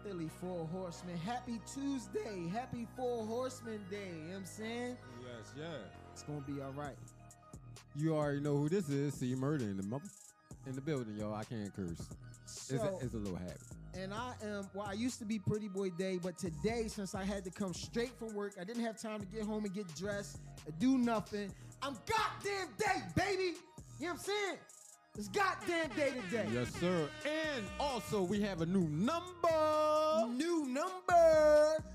Philly Four Horsemen. Happy Tuesday. Happy Four Horsemen Day. You know what I'm saying? Yes, yeah. It's going to be all right. You already know who this is. See Murder in the building, y'all. I can't curse. So, it's a little habit. And I used to be Pretty Boy Day, but today, since I had to come straight from work, I didn't have time to get home and get dressed, do nothing. I'm goddamn day, baby. You know what I'm saying? It's goddamn day today. Yes, sir. And also, we have a new number.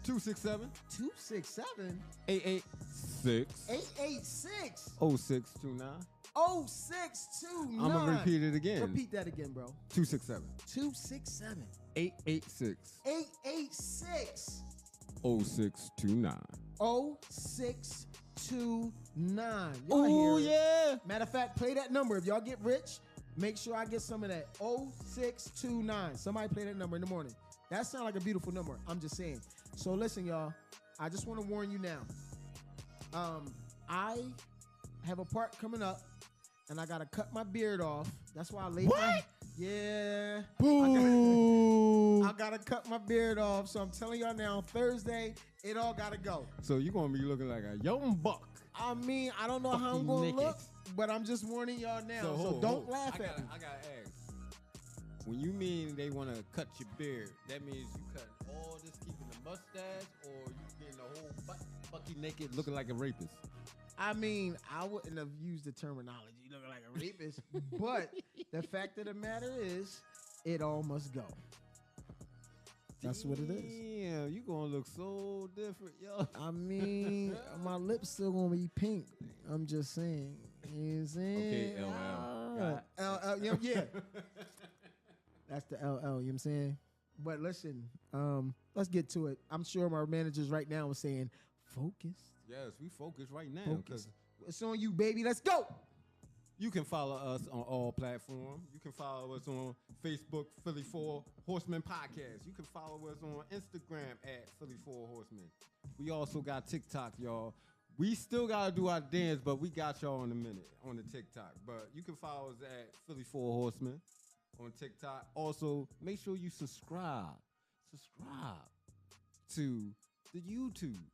267. 267? 886. 886. 0629. 0629. I'm going to repeat it again. Repeat that again, bro. 267. 267. 886. 886. 0629. 0629. Oh, yeah. Matter of fact, play that number. If y'all get rich, make sure I get some of that. 0629. Somebody play that number in the morning. That sounds like a beautiful number. I'm just saying. So listen, y'all. I just want to warn you now. I have a part coming up, and I got to cut my beard off. That's why I laid my... Yeah. Boo. I got to cut my beard off. So I'm telling y'all now, Thursday, it all got to go. So you're going to be looking like a young buck. I mean, I don't know how I'm going to look, but I'm just warning y'all now. So don't laugh at me. I got to ask. When you mean they want to cut your beard, that means you cut all this, keeping the mustache, or you getting the whole bucky naked looking like a rapist? I mean, I wouldn't have used the terminology looking like a rapist, but the fact of the matter is, it all must go. That's what it is. Yeah, you gonna look so different, yo. I mean, my lips still gonna be pink. I'm just saying. You know what I'm saying? Okay, LL. Yeah. That's the LL, you know what I'm saying? But listen, let's get to it. I'm sure my managers right now are saying, focus. Yes, we focus right now. Focus. It's on you, baby. Let's go. You can follow us on all platforms. You can follow us on Facebook, Philly 4 Horsemen Podcast. You can follow us on Instagram at Philly 4 Horsemen. We also got TikTok, y'all. We still got to do our dance, but we got y'all in a minute on the TikTok. But you can follow us at Philly 4 Horsemen on TikTok. Also, make sure you subscribe to the YouTube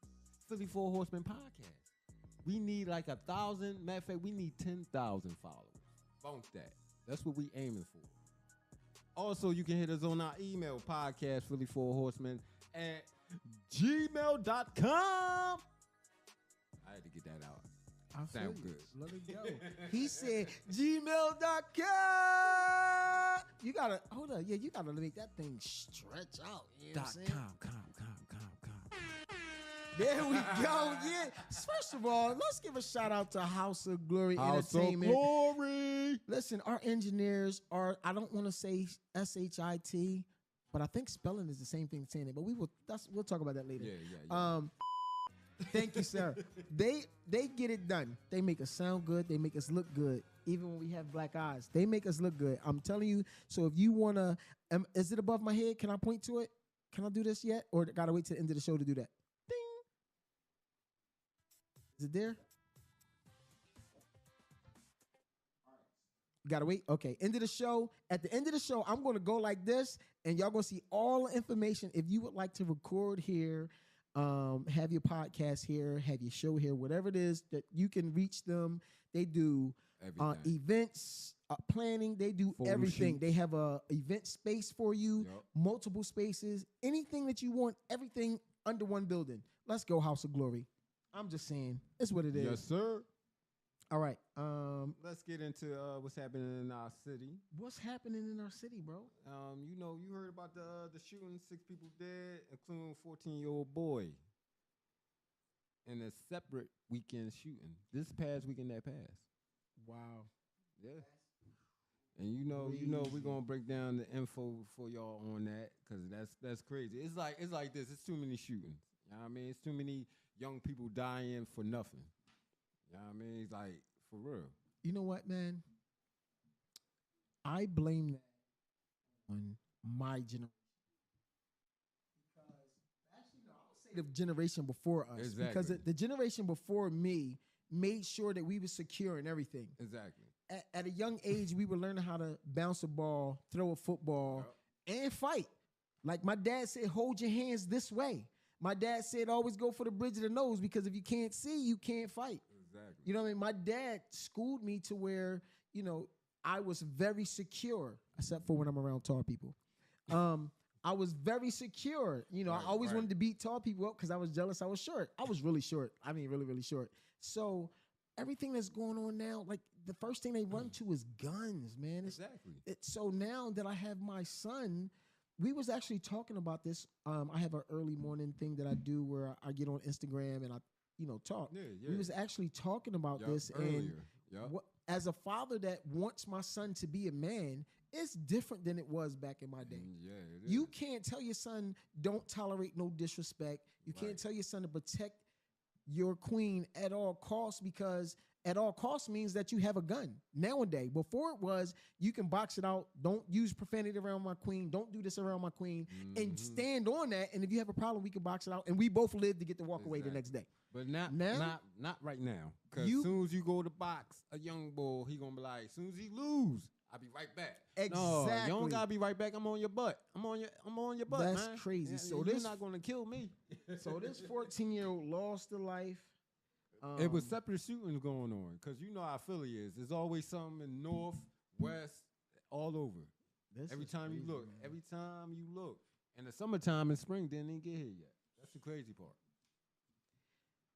Philly 4 Horsemen Podcast. We need like 1,000. Matter of fact, we need 10,000 followers. Bump that. That's what we aiming for. Also, you can hit us on our email, podcast Philly 4 Horsemen at gmail.com. I had to get that out. Sound good. Let it go. He said gmail.com. You gotta hold on. Yeah, you gotta make that thing stretch out. You know what I'm saying? Com. There we go. Yeah. First of all, let's give a shout out to House of Glory Entertainment. House of Glory. Listen, our engineers are, I don't want to say SHIT, but I think spelling is the same thing saying it. But we'll talk about that later. Yeah. Thank you, sir. They get it done. They make us sound good. They make us look good. Even when we have black eyes, they make us look good. I'm telling you. So if you wanna, is it above my head? Can I point to it? Can I do this yet, or gotta wait till the end of the show to do that? Ding. Is it there? Gotta wait. Okay. End of the show. At the end of the show, I'm gonna go like this, and y'all gonna see all the information. If you would like to record here, have your podcast here, have your show here, whatever it is that you can reach them. They do events, planning. They do Photo everything. shoots. They have a event space for you, Yup. multiple spaces, anything that you want, everything under one building. Let's go, House of Glory. I'm just saying, it's what it is. Yes, sir. All right. Let's get into what's happening in our city. What's happening in our city, bro? You heard about the shooting, 6 people dead, including a 14-year-old boy. In a separate weekend shooting. This past weekend that passed. Wow. Yeah. And we're gonna break down the info for y'all on that, because that's crazy. It's like this. It's too many shootings. You know what I mean? It's too many young people dying for nothing. You know what I mean? It's like, for real. You know what, man? I blame that on my generation. Because actually, no, I would say the generation before us. Exactly. Because the generation before me made sure that we were secure in everything. Exactly. At a young age, we were learning how to bounce a ball, throw a football, and fight. Like my dad said, hold your hands this way. My dad said, always go for the bridge of the nose, because if you can't see, you can't fight. Exactly. You know what I mean? My dad schooled me to where, I was very secure, except for when I'm around tall people. I was very secure. I always wanted to beat tall people up because I was jealous I was short. I was really short. I mean, really, really short. So everything that's going on now, like the first thing they run to is guns, man. Exactly. So now that I have my son, we was actually talking about this. I have an early morning thing that I do where I get on Instagram and I, talk. Yeah. We was actually talking about this earlier. and as a father that wants my son to be a man, it's different than it was back in my day. Yeah, it You is. can't tell your son don't tolerate no disrespect. You can't tell your son to protect your queen at all costs, because at all costs means that you have a gun. Nowadays, before it was you can box it out. Don't use profanity around my queen. Don't do this around my queen, and stand on that. And if you have a problem, we can box it out, and we both live to get to walk away the next day. But not right now. Because as soon as you go to box a young boy, he gonna be like, as soon as he lose, I'll be right back. Exactly. No, you don't gotta be right back. I'm on your butt. I'm on your butt. That's man. crazy. Yeah, So you're this not gonna kill me. So this 14-year-old lost a life. It was separate shootings going on, because you know how Philly is. There's always something in north, west, all over. Every time you look. And the summertime and spring didn't even get here yet. That's the crazy part.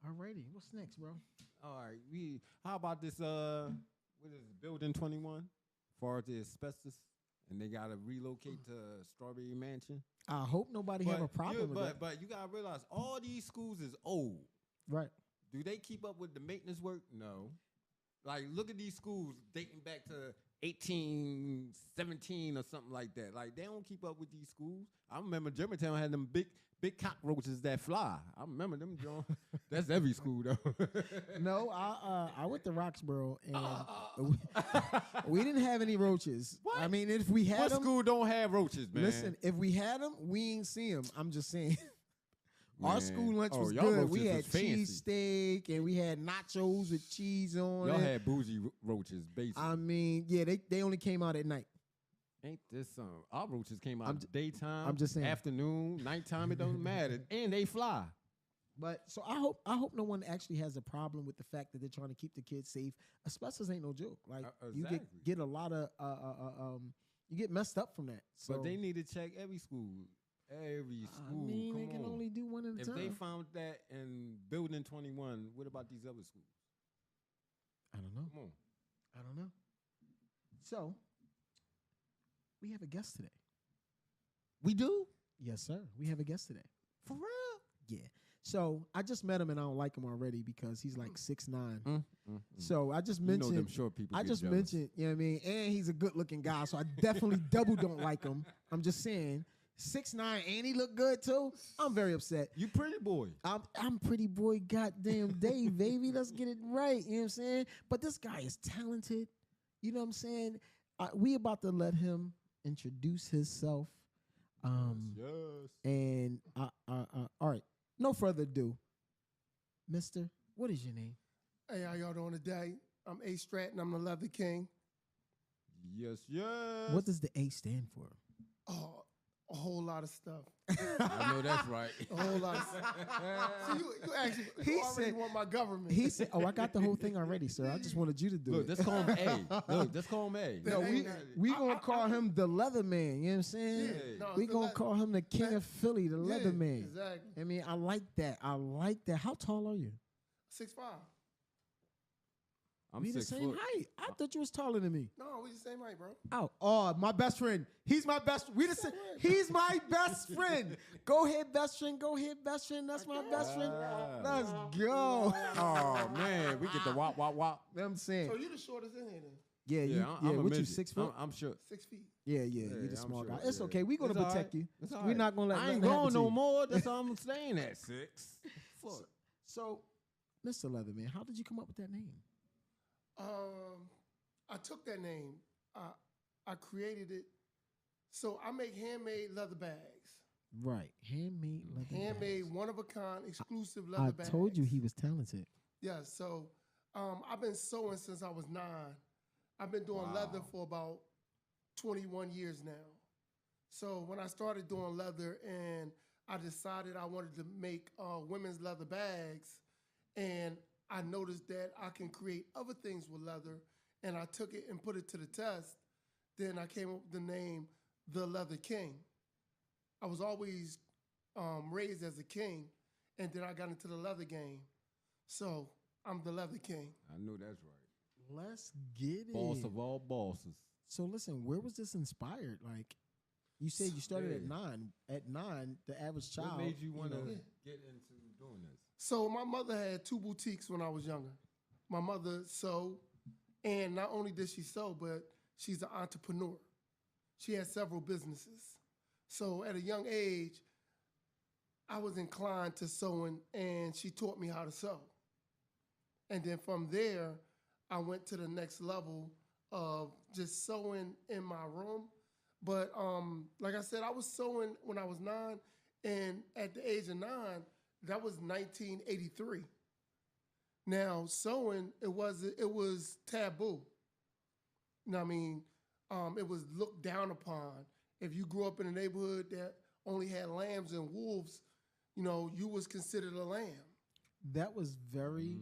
Alrighty, what's next, bro? All right, how about this? What is it, Building 21? Far as the asbestos, and they gotta relocate to Strawberry Mansion. I hope nobody have a problem with that. But you gotta realize all these schools is old. Right. Do they keep up with the maintenance work? No. Like, look at these schools dating back to 1817 or something like that. Like, they don't keep up with these schools. I remember Germantown had them big cockroaches that fly. I remember them, John. That's every school, though. No, I went to Roxborough, and we didn't have any roaches. What? I mean, if we had What them, school don't have roaches, man? listen, if we had them, we ain't see them. I'm just saying. Our Man. school lunch was y'all good. roaches We had was fancy. cheese steak, and we had nachos with cheese on Y'all it. had bougie roaches, basically. I mean, yeah, they only came out at night. Ain't this something? Our roaches came out daytime, I'm just saying. afternoon, nighttime, it doesn't matter. And they fly. But so I hope no one actually has a problem with the fact that they're trying to keep the kids safe. Asbestos ain't no joke. Like exactly. you get a lot of you get messed up from that. So But they need to check every school. Every school. I mean, Come they can on. only do one at a If time. they found that in Building 21, what about these other schools? I don't know. Come on. I don't know. So we have a guest today. We do? Yes, sir. We have a guest today. For real? Yeah. So I just met him and I don't like him already because he's like 6'9". So I just mentioned, You know them short people. I get just jealous. mentioned, you know what I mean? And he's a good looking guy. So I definitely double don't like him. I'm just saying, 6'9", and he look good too. I'm very upset. You pretty boy. I'm pretty boy, goddamn Dave, baby. Let's get it right. You know what I'm saying? But this guy is talented. You know what I'm saying? We about to let him introduce himself. Yes. And all right. No further ado, Mister, what is your name? Hey, how y'all doing today? I'm Astratton. I'm the Leather King. Yes, yes. What does the A stand for? Oh, A whole lot of stuff. I know that's right. A whole lot of stuff. So you actually He already said- want my government. He said, "Oh, I got the whole thing already, sir. I just wanted you to do Look, it." let's call him A. Look, let's call him A. No, we gonna call him the Leatherman. You know what I'm saying? Yeah. No, We the gonna le- call him the King of Philly, the Yeah, Leatherman. Exactly. I mean, I like that. I like that. How tall are you? 6'5". I'm We the 6 same foot. height. I thought you was taller than me. No, we the same height, bro. Oh, my best friend. He's my best. We the same. He's my best friend. Go ahead, best friend. Go ahead, best friend. That's my best friend. Let's go. Oh man, we get the wop wop wop. You know what I'm saying. So you the shortest in here then? Yeah, you. Yeah, I'm a What you midget. 6 foot? I'm sure. 6 feet. Yeah, Yeah, you the I'm small sure, guy. It's yeah. okay. We're gonna It's all protect right. you. It's all We're right. not gonna let I ain't nothing happen going to no you. more. That's all I'm staying at 6 foot. So, Mr. Leatherman, how did you come up with that name? I took that name. I created it. So I make handmade leather bags. Right, handmade leather. Handmade, bags. one of a kind, exclusive leather I bags. told you he was talented. Yeah, so I've been sewing since I was 9. I've been doing leather for about 21 years now. So when I started doing leather and I decided I wanted to make women's leather bags, and I noticed that I can create other things with leather, and I took it and put it to the test, then I came up with the name The Leather King. I was always raised as a king, and then I got into the leather game. So I'm the Leather King. I know that's right. Let's get it. Boss of all bosses. So listen, where was this inspired? Like, you said you started at Yeah. 9. At 9, the average child. What made you want to know, get into doing this? So my mother had 2 boutiques when I was younger. My mother sewed, and not only did she sew, but she's an entrepreneur. She has several businesses. So at a young age, I was inclined to sewing, and she taught me how to sew. And then from there, I went to the next level of just sewing in my room. But like I said, I was sewing when I was 9, and at the age of 9, that was 1983. Now, sewing, it was taboo. You know what I mean? It was looked down upon. If you grew up in a neighborhood that only had lambs and wolves, you know, you was considered a lamb. That was very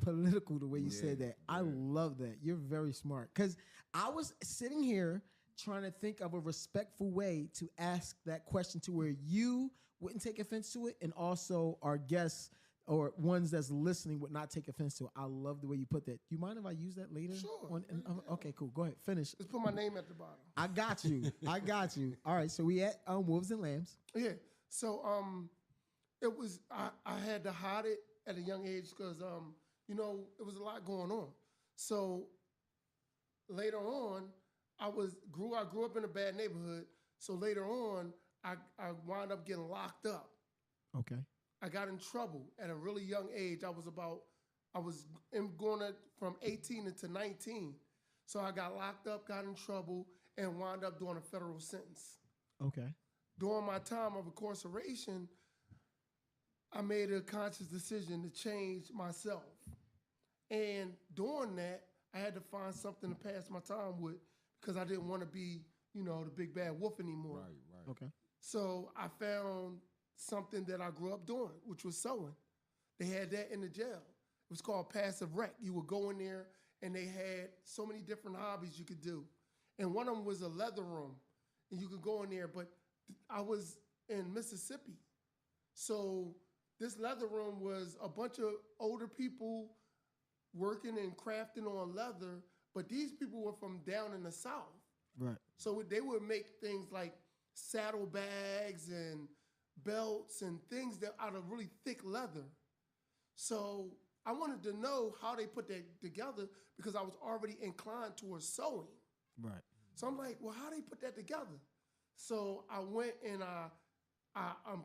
political the way you said that. I love that. You're very smart. Because I was sitting here trying to think of a respectful way to ask that question to where you wouldn't take offense to it, and also our guests or ones that's listening would not take offense to it. I love the way you put that. Do you mind if I use that later? Sure. Okay, cool. Go ahead. Finish. Just put my name at the bottom. I got you. I got you. All right. So we at Wolves and Lambs. Yeah. So it was I had to hide it at a young age because you know, it was a lot going on. So later on, I grew up in a bad neighborhood. So later on, I wound up getting locked up. Okay. I got in trouble at a really young age. I was going from 18 into 19. So I got locked up, got in trouble, and wound up doing a federal sentence. Okay. During my time of incarceration, I made a conscious decision to change myself. And doing that, I had to find something to pass my time with because I didn't want to be, you know, the big bad wolf anymore. Right. Okay. So I found something that I grew up doing, which was sewing. They had that in the jail. It was called passive rec. You would go in there and they had so many different hobbies you could do. And one of them was a leather room. And you could go in there, but I was in Mississippi. So this leather room was a bunch of older people working and crafting on leather, but these people were from down in the South. Right. So they would make things like saddlebags and belts and things that out of really thick leather. So I wanted to know how they put that together because I was already inclined towards sewing. Right. So I'm like, well, how they put that together? So I went and I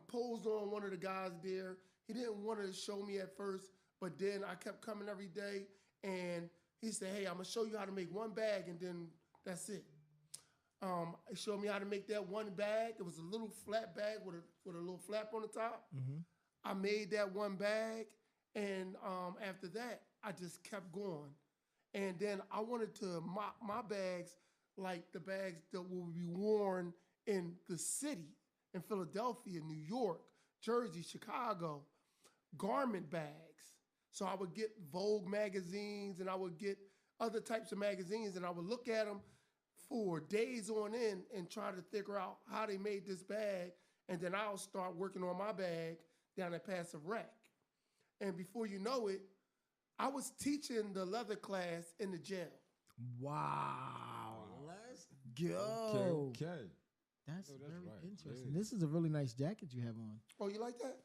posed on one of the guys there. He didn't want to show me at first, but then I kept coming every day, and he said, hey, I'm going to show you how to make one bag, and then that's it. He showed me how to make that one bag. It was a little flat bag with a little flap on the top. Mm-hmm. I made that one bag, and after that, I just kept going. And then I wanted to mock my bags like the bags that will be worn in the city, in Philadelphia, New York, Jersey, Chicago, garment bags. So I would get Vogue magazines and I would get other types of magazines and I would look at them for days on end and try to figure out how they made this bag. And then I'll start working on my bag down at Passive Rec. And before you know it, I was teaching the leather class in the jail. Wow. Let's go. Okay. That's Oh, that's very right. interesting. Yeah. This is a really nice jacket you have on. Oh, you like that?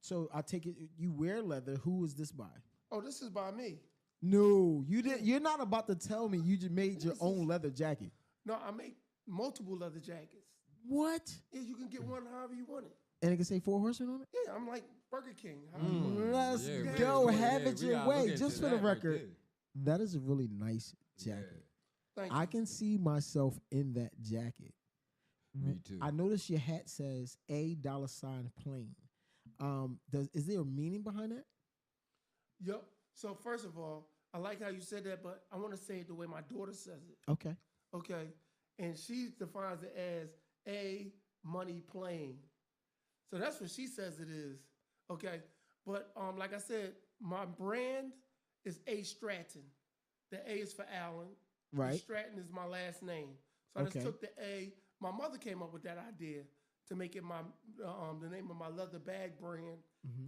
So I take it you wear leather. Who is this by? Oh, this is by me. No, you didn't. You're not about to tell me you just made your own leather jacket. No, I make multiple leather jackets. What? Yeah, you can get one however you want it. And it can say 4 Horsemen on it? Yeah, I'm like Burger King. However you want it. Let's Yeah, go. yeah, Have yeah, it we your gotta look way. into Just for the that right record, there. that is a really nice jacket. Thank you. I can see myself in that jacket. Me too. I noticed your hat says $$ plain. Is there a meaning behind that? Yep. So first of all, I like how you said that, but I want to say it the way my daughter says it. Okay. Okay. And she defines it as a money plane. So that's what she says it is. Okay. But like I said, my brand is Astratton. The A is for Allen. Right. Stratton is my last name. So I Okay. just took the A. My mother came up with that idea to make it my the name of my leather bag brand,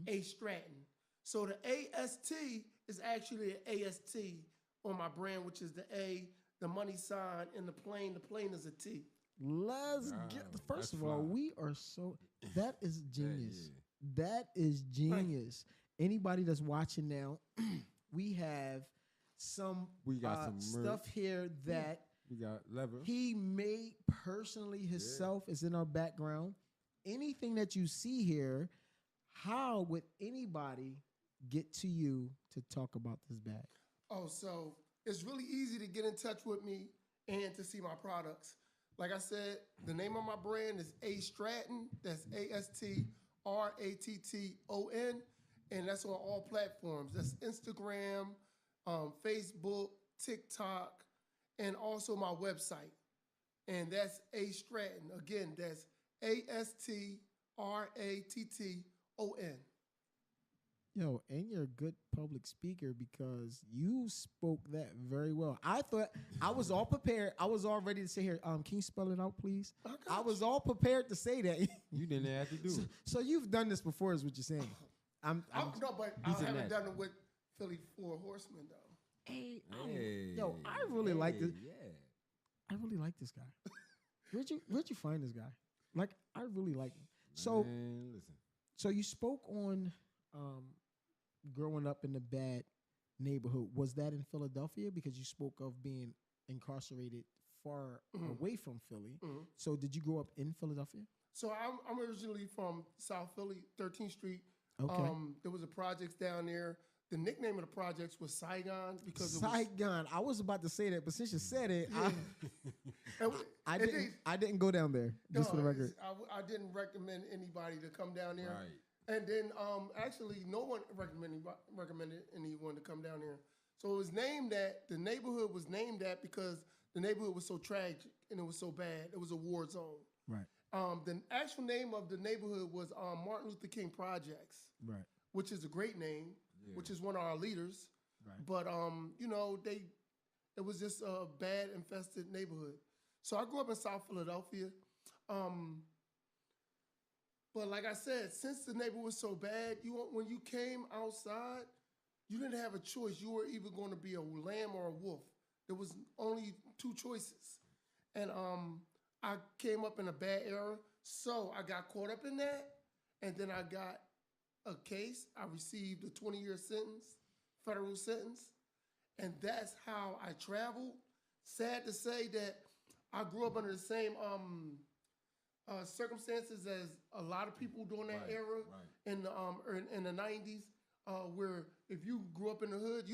Astratton. So the AST is actually an AST on my brand, which is the A, the money sign, and the plane. The plane is a T. Let's Wow, get. First that's of all, fly. we are so. That is genius. yeah. That is genius. Anybody that's watching now, we have some We got some stuff here that We got leather. he made personally himself. Is in our background. Anything that you see here, how would anybody get to you to talk about this bag? Oh, so it's really easy to get in touch with me and to see my products. Like I said, the name of my brand is Astratton. That's Astratton, and that's on all platforms. That's Instagram, Facebook, TikTok, and also my website. And that's Astratton. Again, that's Astratton. Yo, and you're a good public speaker because you spoke that very well. I thought I was all prepared. I was all ready to say here, can you spell it out, please? I was all prepared to say that. You didn't have to do it. So you've done this before, is what you're saying. No, but I he's a haven't natural. done it with Philly 4 Horsemen, though. Hey, Hey, yo, I really like this. Yeah. I really like this guy. Where'd you find this guy? Like, I really like him. So, Man, listen. so you spoke on growing up in a bad neighborhood. Was that in Philadelphia? Because you spoke of being incarcerated far away from Philly. So did you grow up in Philadelphia? So I'm originally from South Philly, 13th Street. Okay. There was a projects down there. The nickname of the projects was Saigon because it was. Saigon. I was about to say that, but since you said it, And I didn't go down there. Just for the record. I didn't recommend anybody to come down there. Right. And then actually no one recommended anyone to come down there. So it was named that, the neighborhood was named that because the neighborhood was so tragic and it was so bad. It was a war zone. Right. The actual name of the neighborhood was Martin Luther King Projects, Right. which is a great name, which is one of our leaders. Right. But it was just a bad infested neighborhood. So I grew up in South Philadelphia. But like I said, since the neighborhood was so bad, when you came outside, you didn't have a choice. You were either going to be a lamb or a wolf. There was only two choices. And I came up in a bad era, so I got caught up in that. And then I got a case. I received a 20-year sentence, federal sentence. And that's how I traveled. Sad to say that I grew up under the same circumstances as a lot of people during that era in the 90s, where if you grew up in the hood,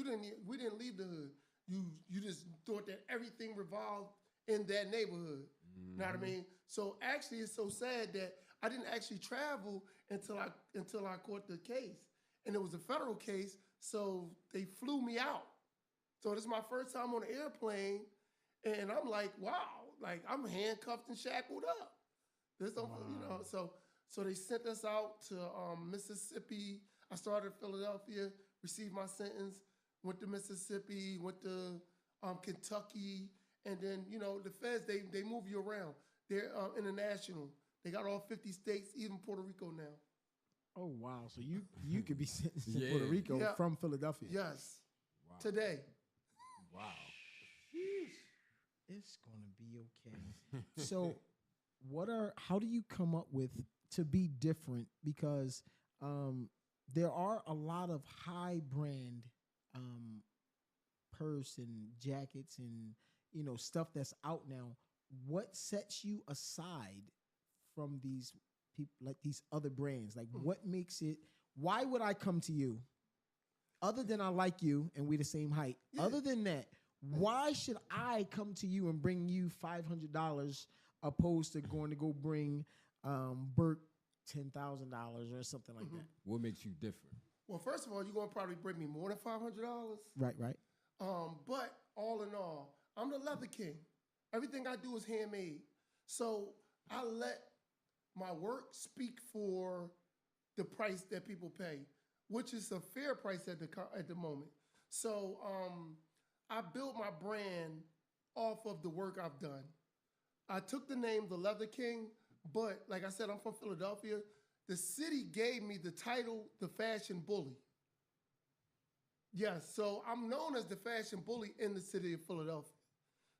we didn't leave the hood. You just thought that everything revolved in that neighborhood. You know what I mean? So actually, it's so sad that I didn't actually travel until I caught the case, and it was a federal case. So they flew me out. So this is my first time on an airplane, and I'm like, wow, Like I'm handcuffed and shackled up. There's no, so they sent us out to Mississippi. I started in Philadelphia, received my sentence, went to Mississippi, went to Kentucky, and then the feds they move you around. They're international. They got all 50 states, even Puerto Rico now. Oh wow! So you could be sentenced in Puerto Rico from Philadelphia. Yes. Wow. Today. Wow. It's gonna be okay. So, how do you come up with to be different? Because there are a lot of high brand purse and jackets and stuff that's out now. What sets you aside from these people, like these other brands? Like, what makes it? Why would I come to you? Other than I like you and we're the same height. Yeah. Other than that, why should I come to you and bring you $500 opposed to going to go bring Burke $10,000 or something like that? What makes you different? Well, first of all, you're gonna probably bring me more than $500. Right. But all in all, I'm the leather king. Everything I do is handmade. So I let my work speak for the price that people pay, which is a fair price at the moment. So I built my brand off of the work I've done. I took the name The Leather King, but like I said, I'm from Philadelphia. The city gave me the title, The Fashion Bully. Yes, so I'm known as the fashion bully in the city of Philadelphia.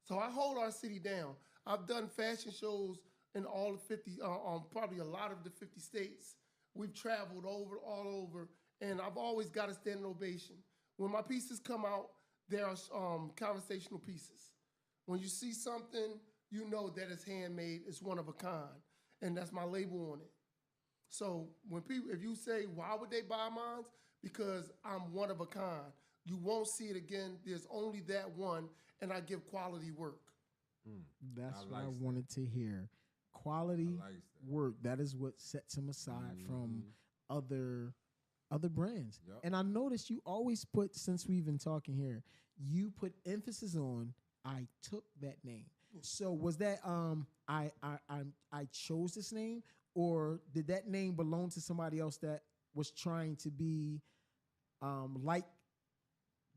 So I hold our city down. I've done fashion shows in all 50, probably a lot of the 50 states. We've traveled all over, and I've always got a standing ovation. When my pieces come out, they are conversational pieces. When you see something, you know that it's handmade, it's one of a kind, and that's my label on it. So if you say, why would they buy mine? Because I'm one of a kind. You won't see it again. There's only that one, and I give quality work. That's what I wanted to hear. Quality work. That is what sets him aside from other brands. Yep. And I noticed you always put, since we've been talking here, you put emphasis on I took that name. So was that I chose this name, or did that name belong to somebody else that was trying to be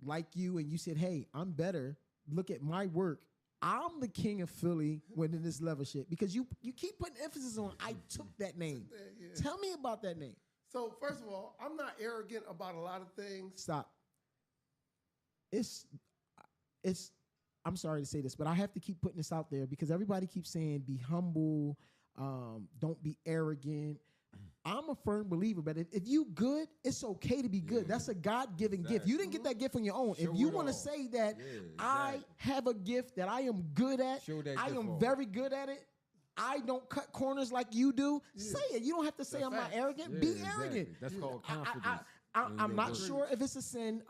like you, and you said, hey, I'm better. Look at my work. I'm the king of Philly when in this level shit. Because you keep putting emphasis on I took that name. Yeah. Tell me about that name. So first of all, I'm not arrogant about a lot of things. Stop. It's I'm sorry to say this, but I have to keep putting this out there because everybody keeps saying be humble, don't be arrogant. I'm a firm believer, but if you good, it's okay to be good. Yeah. That's a God-given gift. You didn't get that gift on your own. If you want to say that I have a gift that I am good at, I am very good at it, I don't cut corners like you do, say it. You don't have to say I'm not arrogant. Be arrogant. That's called confidence. I'm not sure if it's a sin.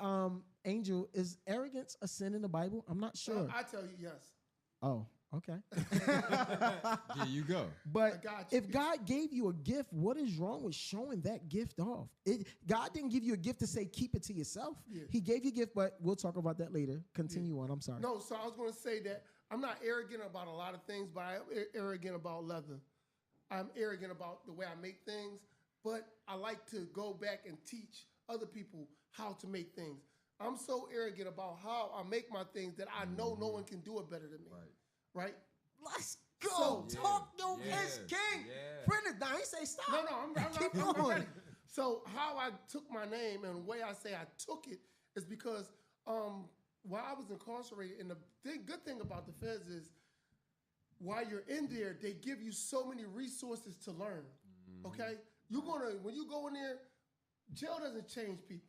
Angel, is arrogance a sin in the Bible? I'm not sure. I tell you yes. Oh. Okay. There you go. But if God gave you a gift, what is wrong with showing that gift off? God didn't give you a gift to say keep it to yourself. Yeah. He gave you a gift, but we'll talk about that later. Continue on. I'm sorry. No, so I was going to say that I'm not arrogant about a lot of things, but I am arrogant about leather. I'm arrogant about the way I make things, but I like to go back and teach other people how to make things. I'm so arrogant about how I make my things that I know no one can do it better than me. Right? Let's go. Talk your S King. Print I ain't say stop. No, I'm ready. So how I took my name and the way I say I took it is because while I was incarcerated, and the good thing about the feds is while you're in there, they give you so many resources to learn. Okay? When you go in there, jail doesn't change people.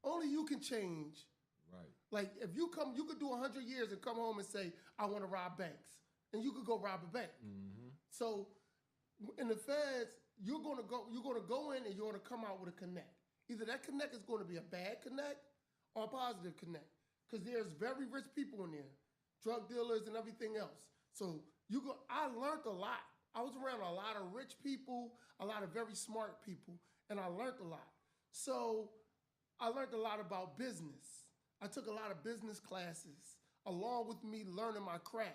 Only you can change. Right. Like if you could do 100 years and come home and say, I want to rob banks. And you could go rob a bank. So in the feds, you're gonna go in and you're gonna come out with a connect. Either that connect is going to be a bad connect or a positive connect. Because there's very rich people in there, drug dealers and everything else. So I learned a lot. I was around a lot of rich people, a lot of very smart people, and I learned a lot. So I learned a lot about business. I took a lot of business classes along with me learning my craft.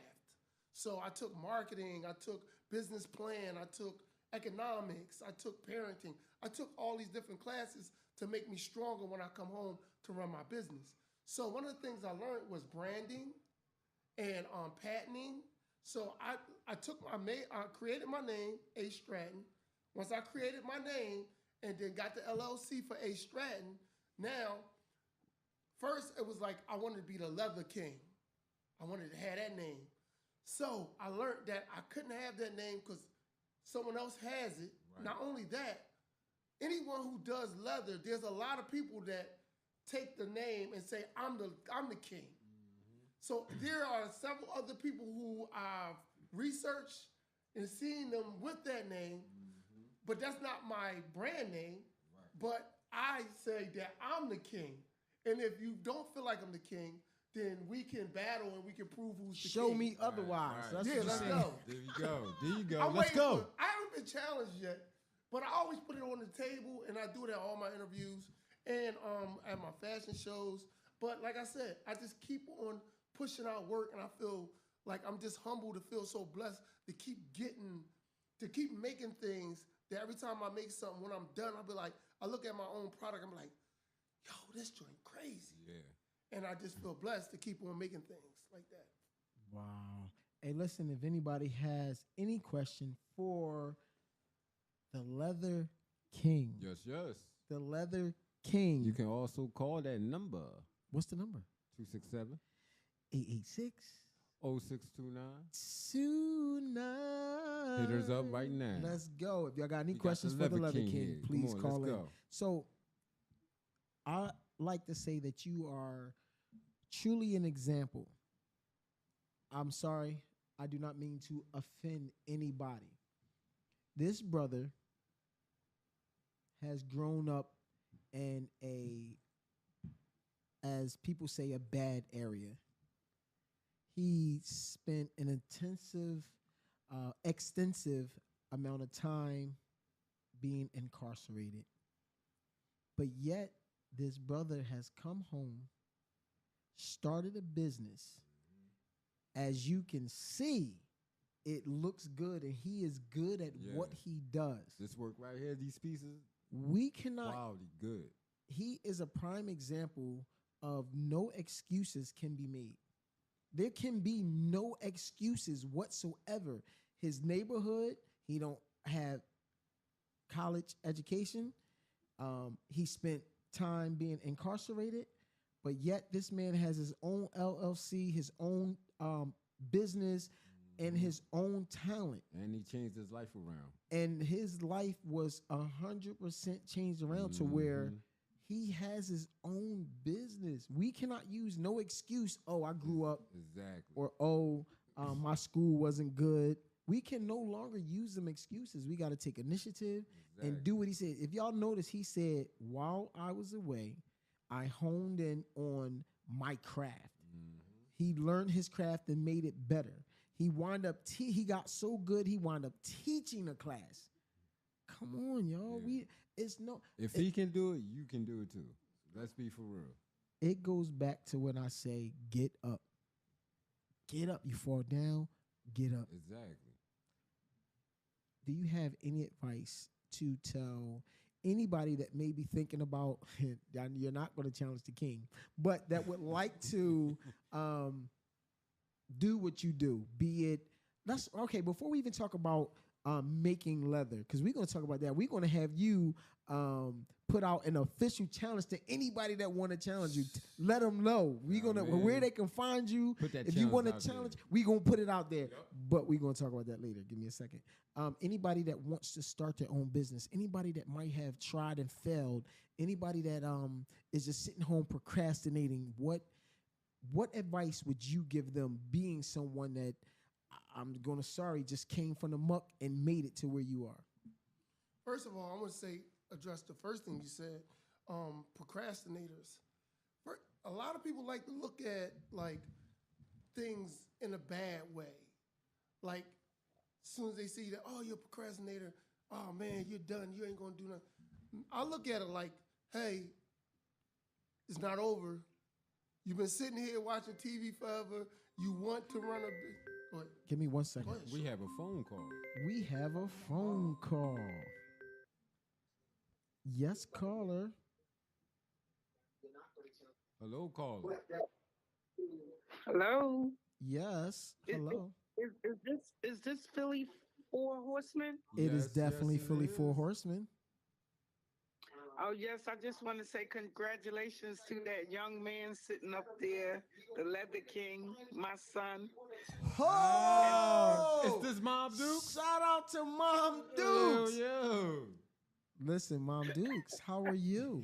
So I took marketing, I took business plan, I took economics, I took parenting. I took all these different classes to make me stronger when I come home to run my business. So one of the things I learned was branding and patenting. So I created my name, Astratton. Once I created my name and then got the LLC for Astratton, now, first it was like I wanted to be the Leather King. I wanted to have that name. So I learned that I couldn't have that name because someone else has it. Right. Not only that, anyone who does leather, there's a lot of people that take the name and say, I'm the king. Mm-hmm. So there are several other people who I've researched and seen them with that name, mm-hmm. but that's not my brand name. Right. But I say that I'm the king. And if you don't feel like I'm the king, then we can battle and we can prove who's the king. Show me otherwise. Right. That's let's go. There you go. Let's go. I haven't been challenged yet, but I always put it on the table, and I do it at all my interviews and at my fashion shows. But like I said, I just keep on pushing out work, and I feel like I'm just humbled to feel so blessed to keep making things that every time I make something, when I'm done, I'll be like, I look at my own product, I'm like, yo, this joint crazy. Yeah. And I just feel blessed to keep on making things like that. Wow. Hey, listen, if anybody has any question for the Leather King. Yes. The Leather King. You can also call that number. What's the number? 267 886 0629. Hit us up right now. Let's go. If y'all got any questions for the Leather King, please call in. So I like to say that you are truly an example. I'm sorry, I do not mean to offend anybody. This brother has grown up in as people say, a bad area. He spent an extensive amount of time being incarcerated. But yet, this brother has come home, started a business. As you can see, it looks good, and he is good at what he does. This work right here, these pieces, we cannot. Quality, good. He is a prime example of no excuses can be made. There can be no excuses whatsoever. His neighborhood, he don't have college education. He spent time being incarcerated, but yet this man has his own LLC, his own business, and his own talent. And he changed his life around. And his life was 100% changed around to where he has his own business. We cannot use no excuse, oh, I grew up. Exactly. Or, oh, my school wasn't good. We can no longer use them excuses. We got to take initiative and do what he said. If y'all notice, he said, while I was away, I honed in on my craft. He learned his craft and made it better. He wound up, he got so good, he wound up teaching a class. Come on, y'all. Yeah. If he can do it, you can do it too. Let's be for real. It goes back to when I say, get up. Get up. You fall down, get up. Exactly. Do you have any advice to tell anybody that may be thinking about, you're not going to challenge the king, but that would like to do what you do, be it, before we even talk about making leather, because we're going to talk about that, we're going to have you put out an official challenge to anybody that want to challenge you. Let them know. We're gonna where they can find you. If you want to challenge, we're going to put it out there. Yep. But we're going to talk about that later. Give me a second. Anybody that wants to start their own business, anybody that might have tried and failed, anybody that is just sitting home procrastinating, what advice would you give them, being someone that just came from the muck and made it to where you are? First of all, I'm going to address the first thing you said, procrastinators. A lot of people like to look at like things in a bad way. Like, as soon as they see that, oh, you're a procrastinator, oh man, you're done, you ain't gonna do nothing. I look at it like, hey, it's not over. You've been sitting here watching TV forever. You want to run a business. Go ahead. Give me 1 second. Go ahead. We have a phone call. We have a phone call. Yes, caller. Hello, caller. Hello. Yes. Hello. Is this Philly Four Horsemen? It is Yes, definitely yes, it Philly Four is. Horsemen. Oh yes, I just want to say congratulations to that young man sitting up there, the Leather King, my son. Oh! Is this Mom Dukes? Shout out to Mom Yo, Dukes. yo. Listen, Mom Dukes, how are you?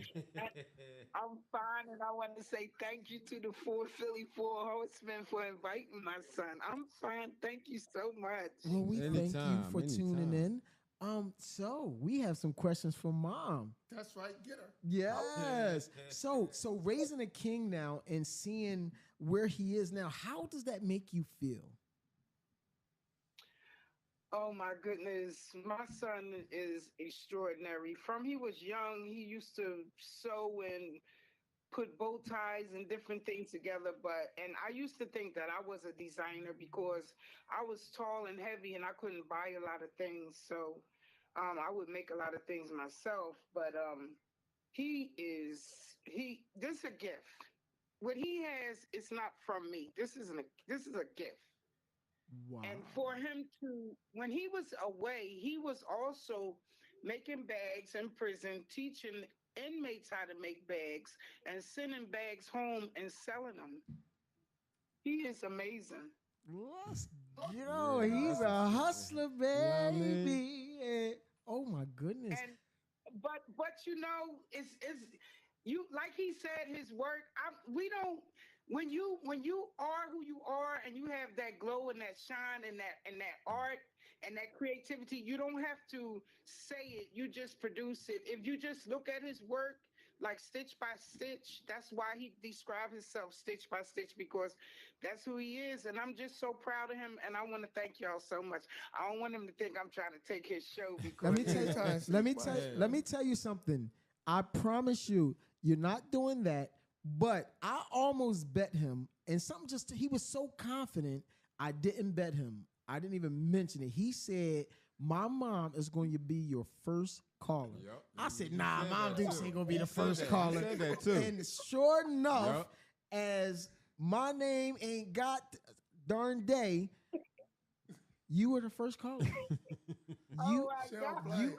I'm fine, and I want to say thank you to the Philly Four Horsemen for inviting my son. I'm fine. Thank you so much. Well, we thank you Anytime, for tuning anytime. in. So we have some questions for Mom. That's right. Get her. Yes. So raising a king now and seeing where he is now, how does that make you feel? Oh my goodness, my son is extraordinary. From he was young, he used to sew and put bow ties and different things together. And I used to think that I was a designer because I was tall and heavy and I couldn't buy a lot of things. So I would make a lot of things myself. But this is a gift. What he has is not from me. This is a gift. Wow. And for him to, when he was away, he was also making bags in prison, teaching inmates how to make bags and sending bags home and selling them. He is amazing. Let's go. He's a hustler, Yeah, I baby. Oh my goodness. And but you know, it's you like he said his work. We don't when you are who you are and you have that glow and that shine and that art and that creativity, you don't have to say it. You just produce it. If you just look at his work like stitch by stitch, that's why he described himself stitch by stitch, because that's who he is. And I'm just so proud of him. And I want to thank y'all so much. I don't want him to think I'm trying to take his show because Let me tell you something. I promise you, you're not doing that. But I almost bet him, and he was so confident, I didn't bet him. I didn't even mention it. He said, my mom is going to be your first caller. Yep. I said, He nah, said Mom that Dukes too. ain't going to be He the said first that. caller. He said that too. And sure enough, Yep. as my name ain't got darn day, you were the first caller. You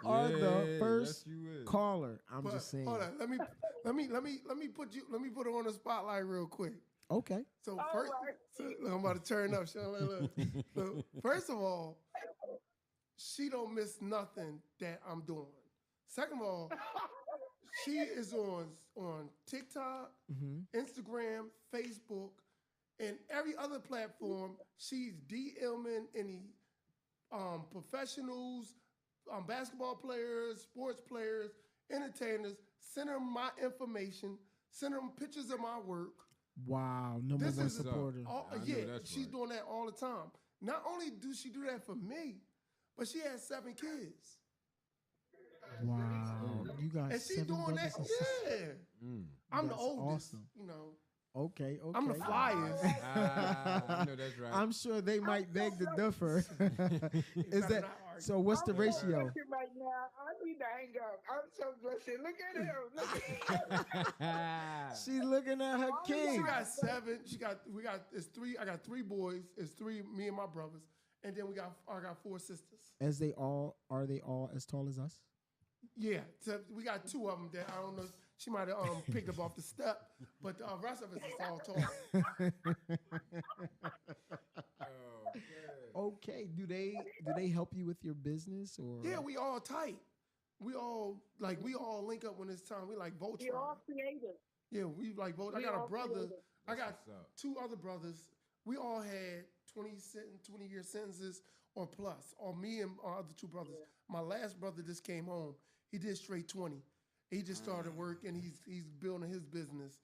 are the first yes, you is. caller. I'm But just saying. hold on. Let me put her on the spotlight real quick. Okay. So first, look, I'm about to turn up. Look. So first of all, she don't miss nothing that I'm doing. Second of all, she is on TikTok, Instagram, Facebook, and every other platform. She's DMing any professionals, basketball players, sports players, entertainers. Send them my information. Send them pictures of my work. Wow, number one supporter. She's doing that all the time. Not only does she do that for me, but she has 7 kids. Wow, you got And she 7 doing brothers that, and sisters. yeah. I'm the That's oldest, awesome. you know. Okay. I'm the flyest. I know that's right. I'm sure they might beg to differ. Is better that not argue. so? What's the ratio? Right now, I need to hang up. I'm so blessed. Look at him. Look at him. She's looking at her She king. got 7. It's 3. I got 3 boys. It's 3, me and my brothers. And then I got 4 sisters. Are they all as tall as us? Yeah. So we got 2 of them that I don't know. She might have picked up off the step, but the rest of us is all tall. Okay. Do they help you with your business or? Yeah, we all tight. We all link up when it's time. We like Voltron. You're all creative. Yeah, we like Voltron. I got a brother. I got 2 other brothers. We all had 20-year sentences or plus. Or me and our other 2 brothers. My last brother just came home. He did straight 20. He just started work and he's building his business.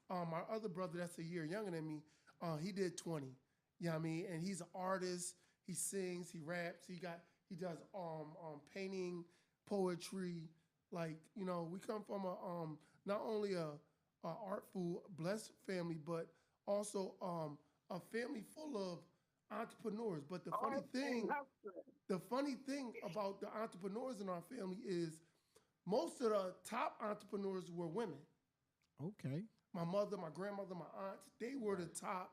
My other brother that's a year younger than me, he did 20. You know what I mean? And he's an artist. He sings, he raps, he does painting, poetry. Like, you know, we come from a not only a artful, blessed family, but also a family full of entrepreneurs. But and hustling. the funny thing about the entrepreneurs in our family is most of the top entrepreneurs were women. Okay. My mother, my grandmother, my aunts, they were the top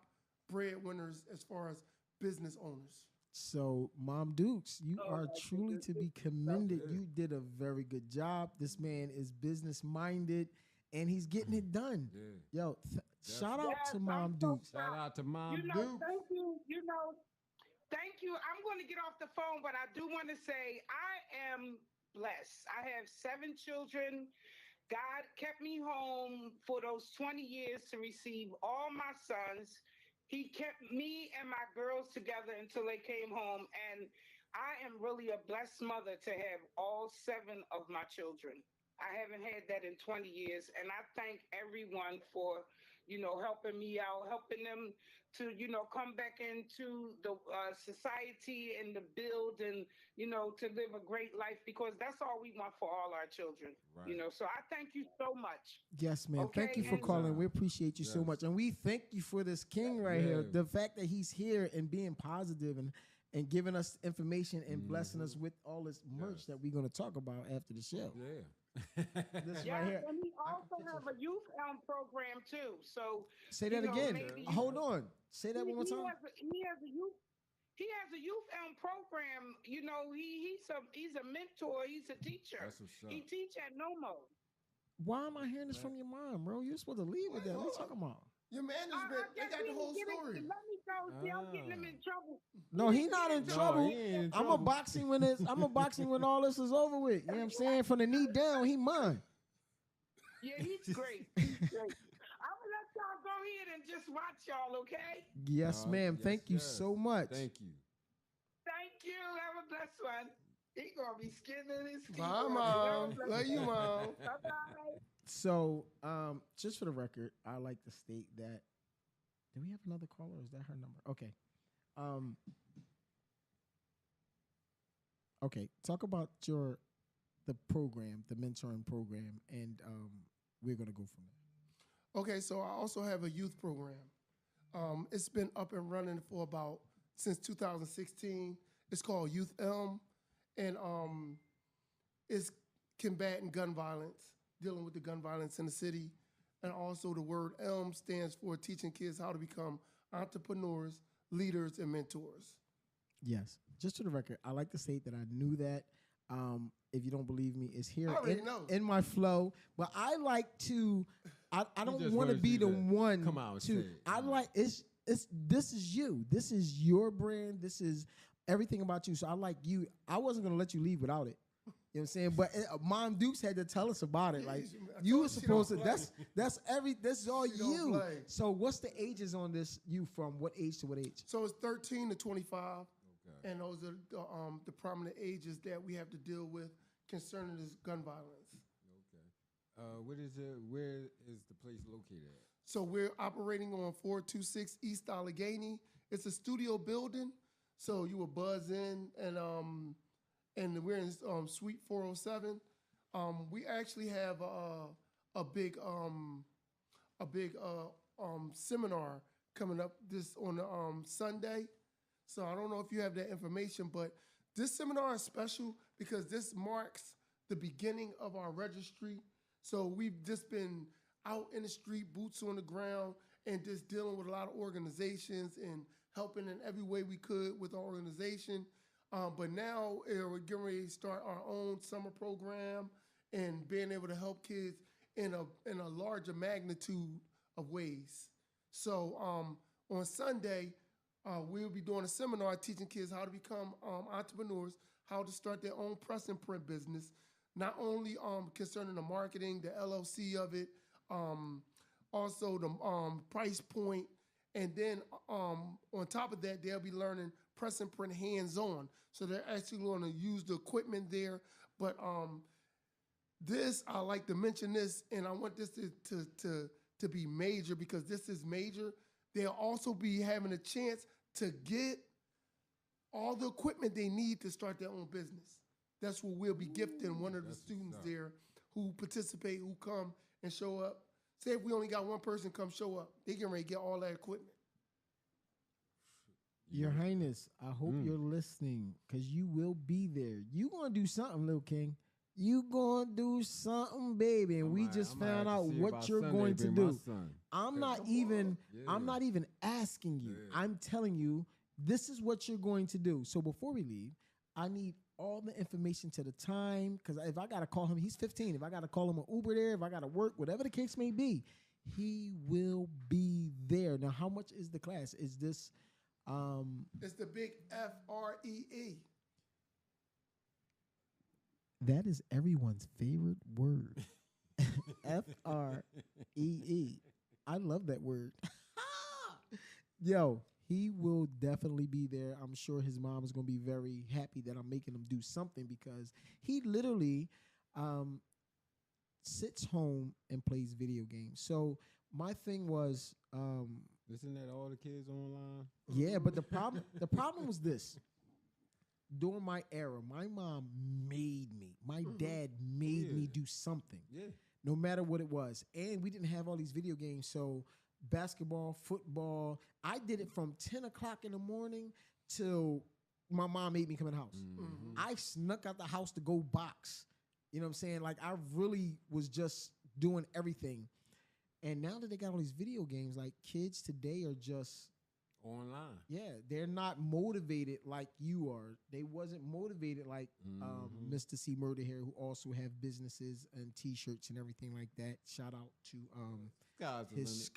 breadwinners as far as business owners. So, Mom Dukes, you Oh are my truly goodness, to this be is so commended. good. You did a very good job. This man is business minded and he's getting it done. Yeah. Yo, shout out Yes, to I'm Mom so Dukes. Shout out to Mom You know, Duke. thank you. You know, thank you. I'm going to get off the phone, but I do want to say I am blessed. I have 7 children. God kept me home for those 20 years to receive all my sons. He kept me and my girls together until they came home. And I am really a blessed mother to have all 7 of my children. I haven't had that in 20 years. And I thank everyone for, helping me out, helping them to, come back into the society and to build and, to live a great life because that's all we want for all our children. Right. So I thank you so much. Yes, ma'am. Thank you Okay, for and calling. We Wow. appreciate you so Yes. much. And we thank you for this king right here. Yeah. The fact that he's here and being positive and giving us information and blessing us with all this merch Yes. that we're going to talk about after the show. Yeah. This yes, right here. and he also have a youth program too. So Say that again. maybe Hold on. Say that one more he time. has a youth. He has a youth program. He's a mentor. He's a teacher. That's what's up. He teach at NOMO. Why am I hearing this from your mom, bro? You're supposed to leave with that. What are you talking about? Your management, they guess got he the whole didn't get it. story. Let me go. See, I'm getting him in trouble. No, he not in No, trouble. he ain't in I'm a trouble. boxing when all this is over with. You know what I'm saying? From the knee down, he mine. Yeah, he's great. He's great. I'm gonna let y'all go ahead and just watch y'all, okay? Yes, ma'am. Yes, Thank you yes. so much. Thank you. Thank you. Have a blessed one. He gonna be skinning his teeth. Bye, Mom. Love you, Mom. Bye-bye. So, just for the record, I like to state that. Do we have another caller? Or is that her number? Okay. Okay. Talk about the program, the mentoring program, and we're gonna go from there. Okay, so I also have a youth program. It's been up and running for since 2016. It's called Youth Elm, and it's combating gun violence, dealing with the gun violence in the city. And also the word ELM stands for teaching kids how to become entrepreneurs, leaders, and mentors. Yes. Just for the record, I like to state that I knew that. If you don't believe me, it's here I already know. in my flow. But I like to. I don't just want to wanna be see the that. one Come on, say to. it. I Come on. like it's. This is you. This is your brand. This is everything about you. So I like you. I wasn't gonna let you leave without it. You know what I'm saying? But Mom Dukes had to tell us about it. Like I you told were she supposed to. don't play. That's all She don't you. play. So what's the ages on this? You from what age to what age? So it's 13 to 25, Okay. and those are the prominent ages that we have to deal with concerning this gun violence. Okay. What is it? Where is the place located at? So we're operating on 426 East Allegheny. It's a studio building, so you will buzz in, and we're in Suite 407. We actually have a big seminar coming up this on Sunday. So I don't know if you have that information, but this seminar is special because this marks the beginning of our registry. So we've just been out in the street, boots on the ground, and just dealing with a lot of organizations and helping in every way we could with our organization. But now we're getting ready to start our own summer program and being able to help kids in a larger magnitude of ways. So on Sunday, we'll be doing a seminar teaching kids how to become entrepreneurs, how to start their own press and print business, not only concerning the marketing, the LLC of it, also the price point, and then on top of that, they'll be learning press and print hands-on. So they're actually going to use the equipment there. But I like to mention this, and I want this to be major because this is major. They'll also be having a chance to get all the equipment they need to start their own business. That's what we'll be gifting one of the students there who participate, who come and show up. Say if we only got one person come show up, they getting ready to get all that equipment. Your Highness, I hope you're listening because you will be there. You gonna do something, Lil King. You gonna do something, baby. And we just found out what you're going to do. I'm not even asking you. Yeah. I'm telling you, this is what you're going to do. So before we leave, I need all the information to the time. Because if I gotta call him, he's 15. If I gotta call him an Uber there, if I gotta work, whatever the case may be, he will be there. Now, how much is the class? Is this It's the big FREE. that is everyone's favorite word. FREE. I love that word. Yo, he will definitely be there. I'm sure his mom is going to be very happy that I'm making him do something because he literally sits home and plays video games. So my thing was, Isn't that all the kids online? yeah, but the problem was this. During my era, my mom made me. My dad made me do something. Yeah. No matter what it was. And we didn't have all these video games. So basketball, football, I did it from 10 o'clock in the morning till my mom made me come in the house. Mm-hmm. I snuck out the house to go box. You know what I'm saying? Like I really was just doing everything. And now that they got all these video games, like kids today are just Online. yeah, they're not motivated like you are. They wasn't motivated like Mr. C. Murder here, who also have businesses and T-shirts and everything like that. Shout out to his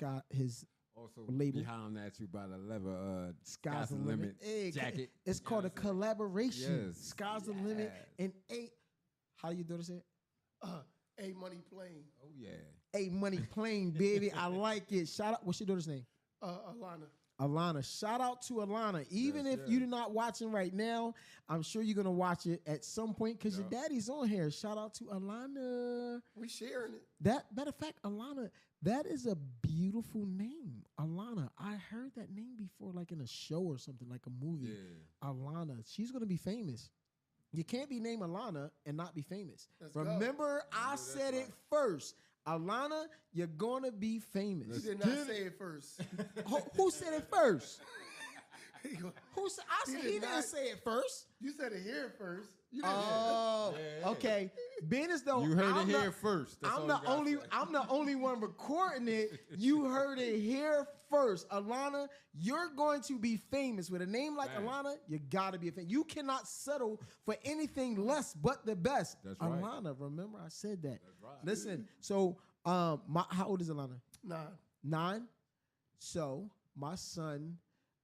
Also label. behind at you by the lever. Sky's the Limit. Hey, jacket. It's called a collaboration. Yes. Sky's the Limit. And how you do this? A Money Plane. Oh yeah. A Money Plane, baby. I like it. Shout out. What's your daughter's name? Alana. Alana. Shout out to Alana. Even if you're not watching right now, I'm sure you're going to watch it at some point because your daddy's on here. Shout out to Alana. We sharing it. Matter of fact, Alana, that is a beautiful name. Alana. I heard that name before, like in a show or something, like a movie. Yeah. Alana. She's going to be famous. You can't be named Alana and not be famous. Let's Remember, I said it first. Alana, you're going to be famous. You did not say it first. Who said it first? Who said? I said he didn't say it first. You said it here first. You didn't Oh, okay. Being as though You heard it here first. That's I'm all you gotta say. I'm the only one recording it. You heard it here first. Alana, you're going to be famous. With a name like Alana, you gotta be a famous. You cannot settle for anything less but the best. That's right. Alana, remember I said that. That's right. Listen, so how old is Alana? 9. 9. So my son,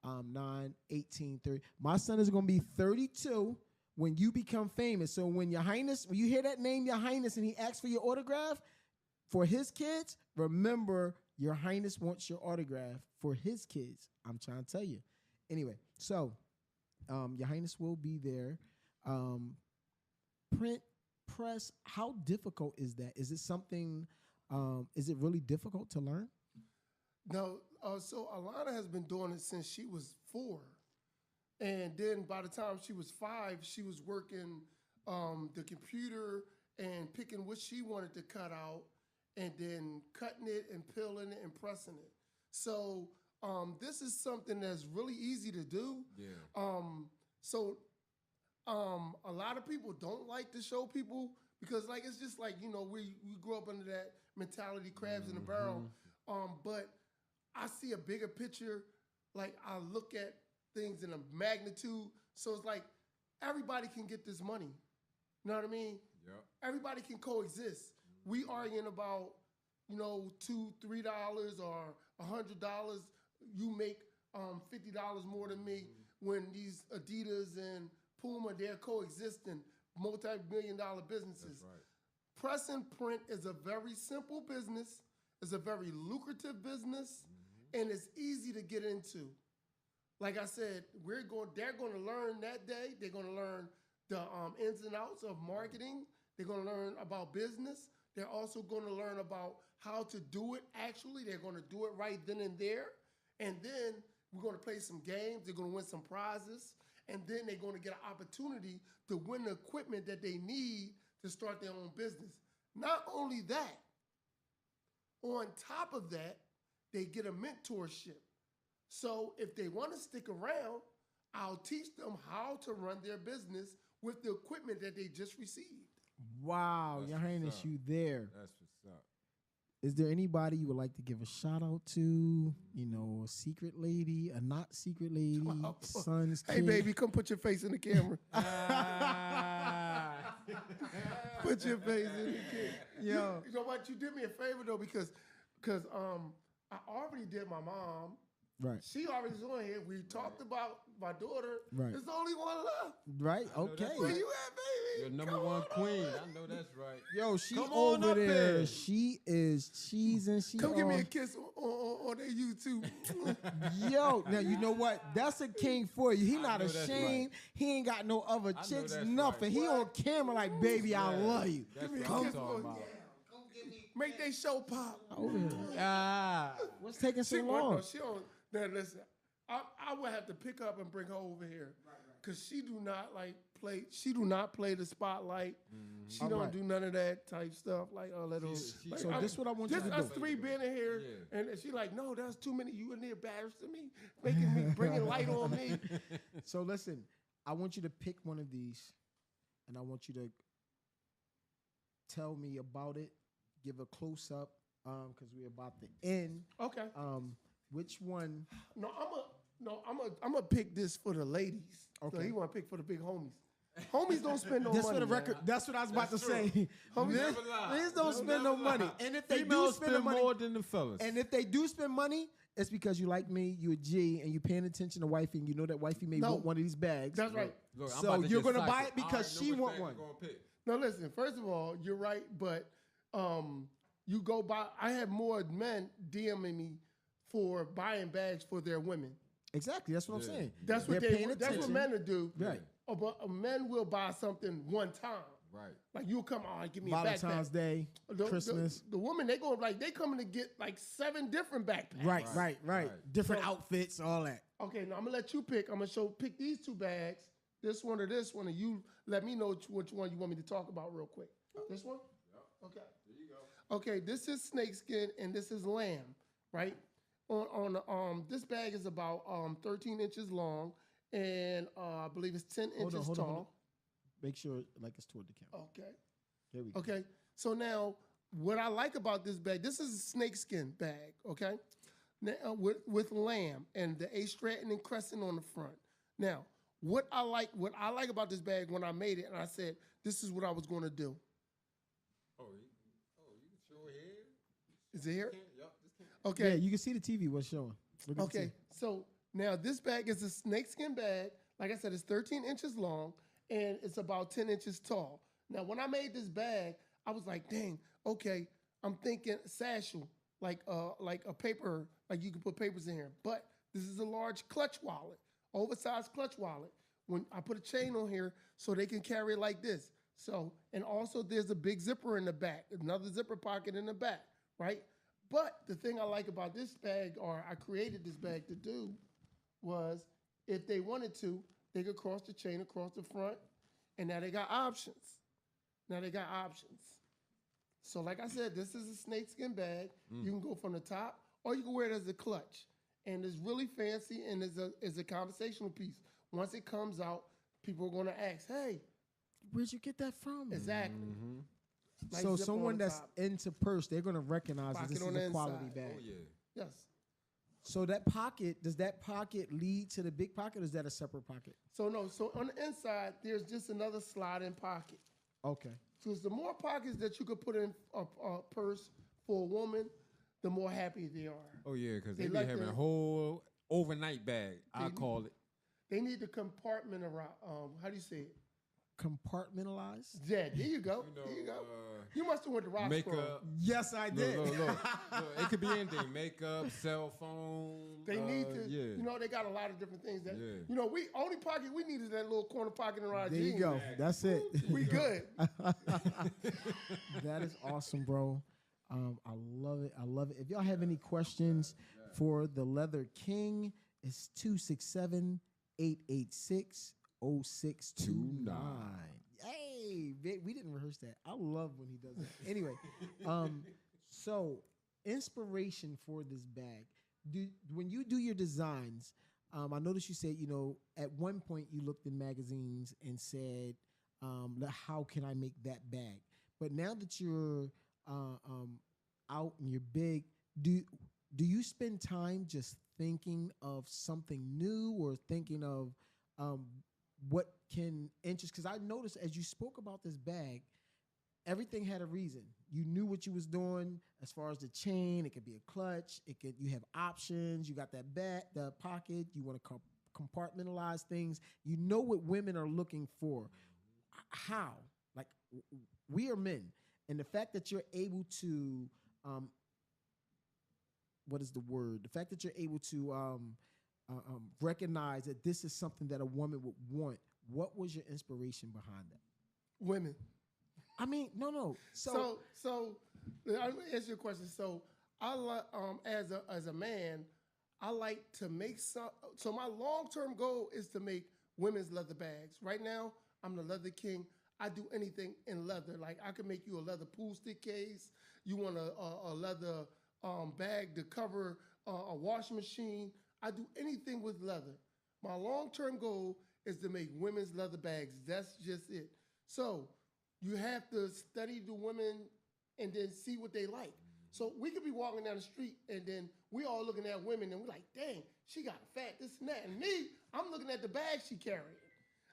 9, 18, 30. My son is going to be 32 when you become famous. So when Your Highness, when you hear that name, Your Highness, and he asks for your autograph for his kids, remember Your Highness wants your autograph for his kids. I'm trying to tell you. Anyway, so Your Highness will be there. Print, press, how difficult is that? Is it something, is it really difficult to learn? No, so Alana has been doing it since she was 4. And then by the time she was 5, she was working the computer and picking what she wanted to cut out and then cutting it and peeling it and pressing it. So this is something that's really easy to do. Yeah. A lot of people don't like to show people because like it's just like, you know, we grew up under that mentality, crabs in a barrel. But I see a bigger picture. Like I look at things in a magnitude. So it's like everybody can get this money. You know what I mean? Yep. Everybody can coexist. We arguing about, you know, $2, $3 or $100. You make $50 more than me when these Adidas and Puma, they're coexisting, multi-million-dollar businesses. That's right. Press and print is a very simple business. It's a very lucrative business, and it's easy to get into. Like I said, they're going to learn that day. They're going to learn the ins and outs of marketing. They're going to learn about business. They're also going to learn about how to do it actually. They're going to do it right then and there. And then we're going to play some games. They're going to win some prizes. And then they're going to get an opportunity to win the equipment that they need to start their own business. Not only that, on top of that, they get a mentorship. So if they want to stick around, I'll teach them how to run their business with the equipment that they just received. Wow, That's Your what's Highness, up. you there. That's what's up. Is there anybody you would like to give a shout out to? You know, a secret lady, a not secret lady, son's Hey, kid? baby, come put your face in the camera. Put your face in the camera. Yo. You know what? You did me a favor though, because I already did my mom. Right, She already was on here. We talked about my daughter. Right. There's only one left. right, know okay. that's Where right. you at, baby? Your number Come one on queen. over. I know that's right. Yo, she Come on over up there. here. She is cheesing. She Come give me on- a kiss on their YouTube. Yo, now you know what? That's a king for you. He I not know that's ashamed. He ain't got no other I know chicks, that's nothing. right. He on camera like, baby, I Yeah, love you. That's Give me what a I'm kiss talking on about. Make they show pop. Over here. Ah. What's taking so She, long? no, she don't. Now listen, I would have to pick up and bring her over here because she do not like play. She do not play the spotlight. She don't Alright. do none of that type stuff. Like little. She- like, So this what I want you just to us do. three being in here, Yeah. and she like, no, that's too many. You in there embarrassing me, making me bringing light on me. So listen, I want you to pick one of these, and I want you to tell me about it. Give a close up, because we're about to end. Okay. Which one? No, I'm gonna pick this for the ladies. Okay. So Okay. he want to pick for the big homies. Homies don't spend no Just money. for the man. record, that's what I was about to That's true. say. Homies This- never lie. These don't They'll spend no never money, lie. and if they Females do spend the money, more than the fellas. and if they do spend money, it's because you like me, you a G, and you paying attention to wifey, and you know that wifey may No. want one of these bags. That's right. Look, I'm So about to you're get gonna buy psyched. it because I already she know which want bag one. you're gonna pick. No, listen. First of all, you're right, but you go buy. I have more men DMing me for buying bags for their women. Exactly, that's what I'm Yeah. saying. That's what They're they. paying That's what attention. men will do. Right. But men will buy something one time. Right. Like you'll come on, give me a Valentine's backpack. Day, Christmas. The woman they go like they coming to get like 7 different backpacks. Right, Right, right. right. Different So- outfits, all that. Okay, now I'm gonna let you pick. I'm gonna pick these 2 bags, this one or this one, and you let me know which one you want me to talk about real quick. This one? Okay. There you go. Okay, this is snakeskin and this is lamb, right? This bag is about 13 inches long and I believe it's 10 inches Hold tall. on. Make sure like it's toward the camera. Okay. There we go. Okay. So now, what I like about this bag, this is a snakeskin bag. Okay. Now with lamb and the Astratton and crescent on the front. Now, what I like about this bag when I made it, and I said this is what I was going to do. Oh, you can show it here. Is it here? Yup, this can't. Okay. Yeah, you can see the TV. What's showing? Look at the Okay, TV. so now this bag is a snakeskin bag. Like I said, it's 13 inches long and it's about 10 inches tall. Now, when I made this bag, I was like, dang, okay, I'm thinking satchel, like a paper, like you can put papers in here. But this is a large clutch wallet, oversized clutch wallet. When I put a chain on here so they can carry it like this. So, and also there's a big zipper in the back, another zipper pocket in the back, right? But the thing I like about this bag, or I created this bag to do, was if they wanted to, they could cross the chain across the front, and now they got options. So like I said, this is a snakeskin bag. You can go from the top, or you can wear it as a clutch. And it's really fancy, and it's a conversational piece. Once it comes out, people are going to ask, hey, Where'd you get that from? exactly. Nice So zip someone on the that's top. into purse, they're gonna recognize that Pocket this is on the a quality inside. bag. Oh yeah. Yes. So that pocket, does that pocket lead to the big pocket, or is that a separate pocket? So on the inside, there's just another sliding pocket. Okay. So the more pockets that you could put in a purse for a woman, the more happy they are. Oh yeah, because They they be like having the- a whole overnight bag. I call it. They need to compartment around. How do you say it? Compartmentalized? Yeah, there you go. You know, there you go. You must have went to Roxborough. makeup. Yes, I did. Look, it could be anything. Makeup, cell phone. They need to. Yeah. You know, they got a lot of different things. That Yeah. you know, we only pocket we need is that little corner pocket in our There jeans. you go. That's it. We good. That is awesome, bro. I love it. I love it. If y'all have any questions for the Leather King, it's 267-886-0629. Hey, we didn't rehearse that. I love when he does that. Anyway, so inspiration for this bag. When you do your designs, I noticed you said, at one point you looked in magazines and said, how can I make that bag? But now that you're out and you're big, do you spend time just thinking of something new or thinking of what can interest? Because I noticed as you spoke about this bag, everything had a reason. You knew what you was doing as far as the chain. It could be a clutch. You have options. You got that back, the pocket. You want to compartmentalize things. You know what women are looking for. How? Like, we are men. And the fact that you're able to, what is the word? The fact that you're able to recognize that this is something that a woman would want. What was your inspiration behind that? Women. I mean, no. So let me answer your question. So I like, as a man, I like to make some. So my long-term goal is to make women's leather bags. Right now, I'm the leather king. I do anything in leather. Like I can make you a leather pool stick case. You want a leather bag to cover a washing machine. I do anything with leather. My long-term goal is to make women's leather bags. That's just it. So you have to study the women and then see what they like. So we could be walking down the street and then we all looking at women and we're like, dang, she got a fat, this and that. And me, I'm looking at the bag she carrying.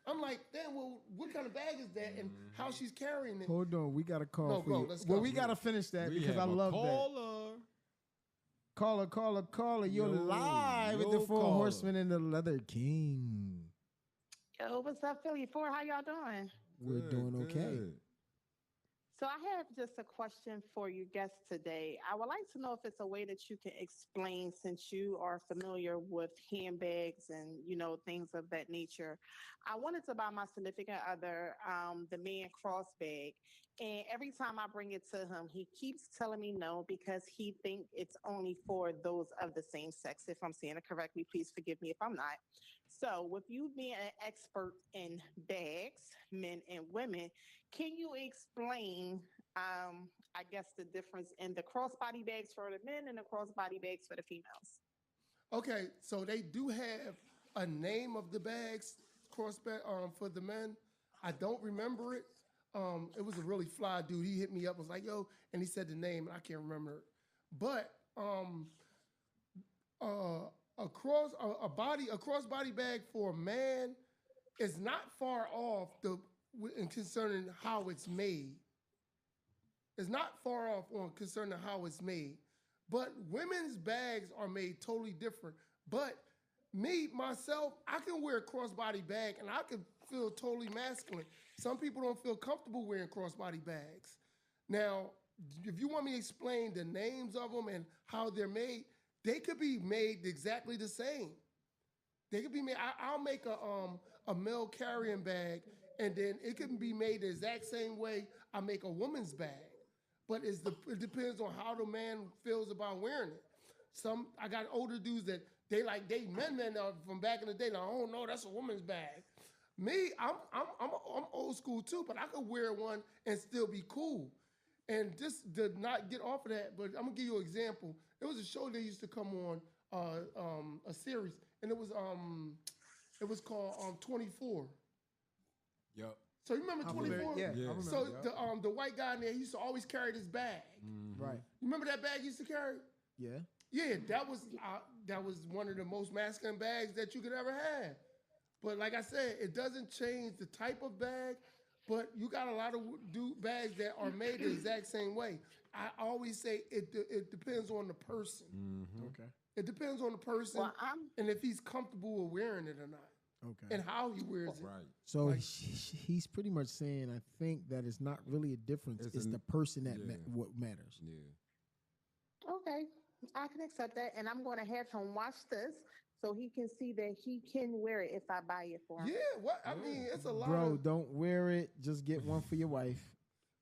I'm like, damn, well, what kind of bag is that and how she's carrying it? Hold on, we got a call No, for go, you. let's go. Well, we got to finish that because I love that. Caller. You're live with the Four Horsemen and the Leather King. Yo, what's up, Philly 4? How y'all doing? We're doing okay. So I have just a question for you guests today. I would like to know if it's a way that you can explain, since you are familiar with handbags and, things of that nature. I wanted to buy my significant other the man cross bag. And every time I bring it to him, he keeps telling me no because he thinks it's only for those of the same sex. If I'm saying it correctly, please forgive me if I'm not. So with you being an expert in bags, men and women, can you explain, I guess, the difference in the crossbody bags for the men and the crossbody bags for the females? Okay, so they do have a name of the bags, crossbag for the men. I don't remember it. It was a really fly dude. He hit me up, was like, yo, and he said the name, and I can't remember it. But a crossbody bag for a man is not far off in concerning how it's made. It's not far off on concerning how it's made. But women's bags are made totally different. But me, myself, I can wear a crossbody bag and I can feel totally masculine. Some people don't feel comfortable wearing crossbody bags. Now, if you want me to explain the names of them and how they're made, they could be made exactly the same. They could be made. I'll make a male carrying bag, and then it can be made the exact same way I make a woman's bag. But it depends on how the man feels about wearing it. I got older dudes that they men from back in the day. Like, oh no, that's a woman's bag. Me, I'm old school too, but I could wear one and still be cool. And just to not get off of that, but I'm gonna give you an example. It was a show that used to come on, a series, and it was called 24. Yep. So you remember 24? Yeah. Yeah. I remember, So yeah. the white guy in there, he used to always carry this bag. Mm-hmm. Right. You remember that bag he used to carry? Yeah. Yeah, that was one of the most masculine bags that you could ever have. But like I said, it doesn't change the type of bag, but you got a lot of bags that are made the exact same way. I always say it depends on the person. Mm-hmm. Okay. It depends on the person and if he's comfortable with wearing it or not. Okay. And how he wears it. Right. So he's pretty much saying, I think that it's not really a difference. It's the person that what matters. Yeah. Okay, I can accept that, and I'm going to have him watch this so he can see that he can wear it if I buy it for him. Yeah, what I mean, it's a lot. Bro, don't wear it. Just get one for your wife.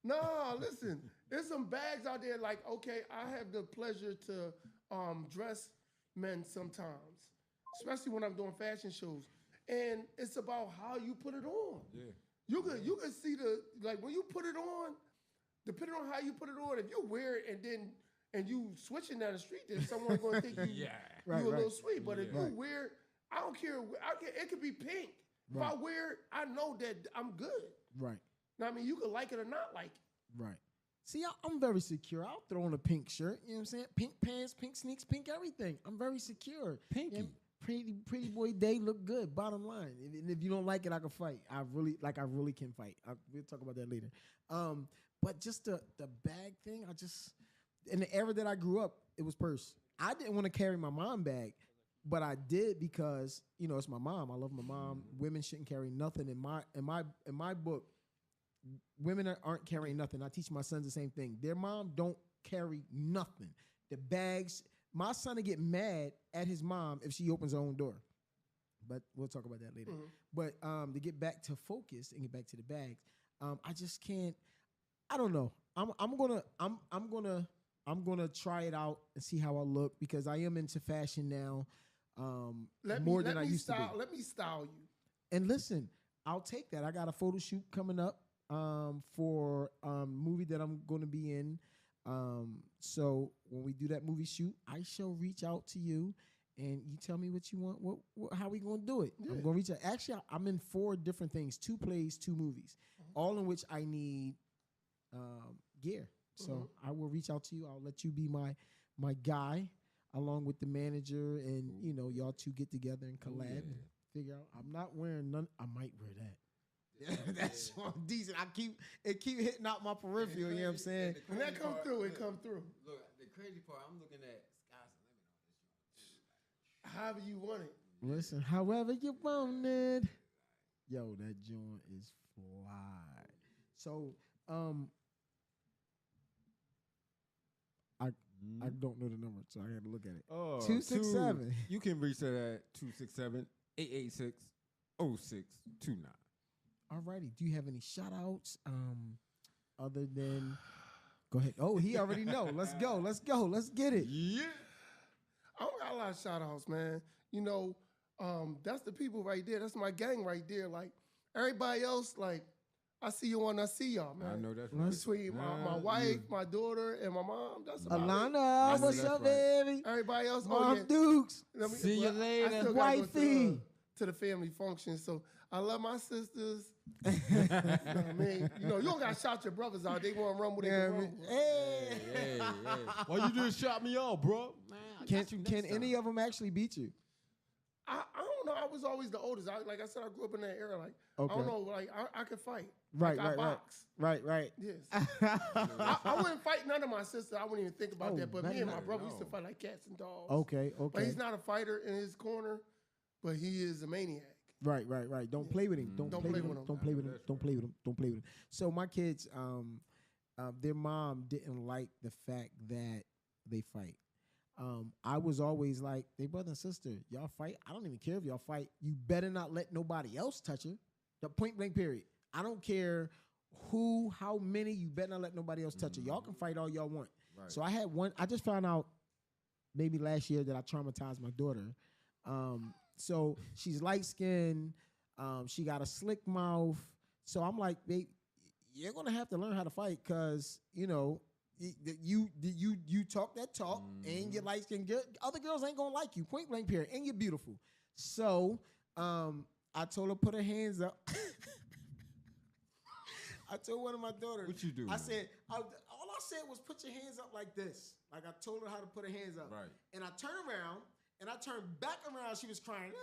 No, listen, there's some bags out there like, okay, I have the pleasure to dress men sometimes, especially when I'm doing fashion shows. And it's about how you put it on. Yeah. You can see when you put it on, depending on how you put it on, if you wear it and you switching down the street, then someone's gonna think you Yeah. a little sweet. But if you wear it, I don't care. It could be pink. Right. If I wear it, I know that I'm good. Right. Now, I mean, you could like it or not like it. Right. See, I'm very secure. I'll throw on a pink shirt. You know what I'm saying? Pink pants, pink sneaks, pink everything. I'm very secure. Pinky. And pretty boy day look good. Bottom line. And if you don't like it, I can fight. I really can fight. We'll talk about that later. But just the bag thing, in the era that I grew up, it was purse. I didn't want to carry my mom bag, but I did because, you know, it's my mom. I love my mom. Women shouldn't carry nothing. In my book, women aren't carrying nothing. I teach my sons the same thing. Their mom don't carry nothing. The bags, my son will get mad at his mom if she opens her own door. But we'll talk about that later. Mm-hmm. But to get back to focus and get back to the bags, I just can't. I don't know. I'm gonna try it out and see how I look because I am into fashion now. More than I used to be. Let me style you. And listen, I'll take that. I got a photo shoot coming up for a movie that I'm going to be in. So when we do that movie shoot, I shall reach out to you and you tell me what you want. How we going to do it? Yeah. I'm going to reach out. Actually, I'm in 4 different things, 2 plays, 2 movies, all in which I need gear. So I will reach out to you. I'll let you be my guy along with the manager and, you know, y'all 2 get together and collab and figure out. I'm not wearing none. I might wear that. Yeah, that's decent. It keep hitting out my peripheral. You know what I'm saying? When that come through, it come through. Look, the crazy part, I'm looking at Sky's the limit on this joint. However you want it. Listen, however you want it. Yo, that joint is fly. So, I don't know the number, so I had to look at it. 267. You can reach that at 267-886-0629. Alrighty. Do you have any shout outs? Other than go ahead. Oh, he already know. Let's go. Let's get it. Yeah. I don't got a lot of shout outs, man. You know, that's the people right there. That's my gang right there. Like everybody else, like I see you when I see y'all, man. I know that's right. Between my wife, my daughter, and my mom. That's about Alana, it. what's up, baby? Everybody else, Mom Dukes. See you later. I still gotta go to the family function. So I love my sisters. You know what I mean? You know, you don't gotta shout your brothers out. They want to rumble, they can rumble. Hey. All you do is shout me out, bro. Man, Can any of them actually beat you? I don't know. I was always the oldest. Like I said, I grew up in that era. Like Okay. I don't know. Like I could fight. Right, like, I box. Right. Yes. I wouldn't fight none of my sisters. I wouldn't even think about that. But me and my brother used to fight like cats and dogs. Okay. But he's not a fighter in his corner, but he is a maniac. Right. Don't play with him. Don't play with him. Don't play with him. So my kids, their mom didn't like the fact that they fight. I was always like, they brother and sister, y'all fight. I don't even care if y'all fight. You better not let nobody else touch her. The point blank period. I don't care how many, you better not let nobody else touch her. Y'all can fight all y'all want. Right. So I had one, I just found out maybe last year that I traumatized my daughter. So she's light-skinned. She got a slick mouth. So I'm like, babe, you're going to have to learn how to fight because, you know, you talk that talk and you're light-skinned. Other girls ain't going to like you, point blank period, and you're beautiful. So I told her put her hands up. I told one of my daughters. What you do? I said, all I said was put your hands up like this. Like I told her how to put her hands up. Right. And I turned around. And I turned back around. She was crying. Ah,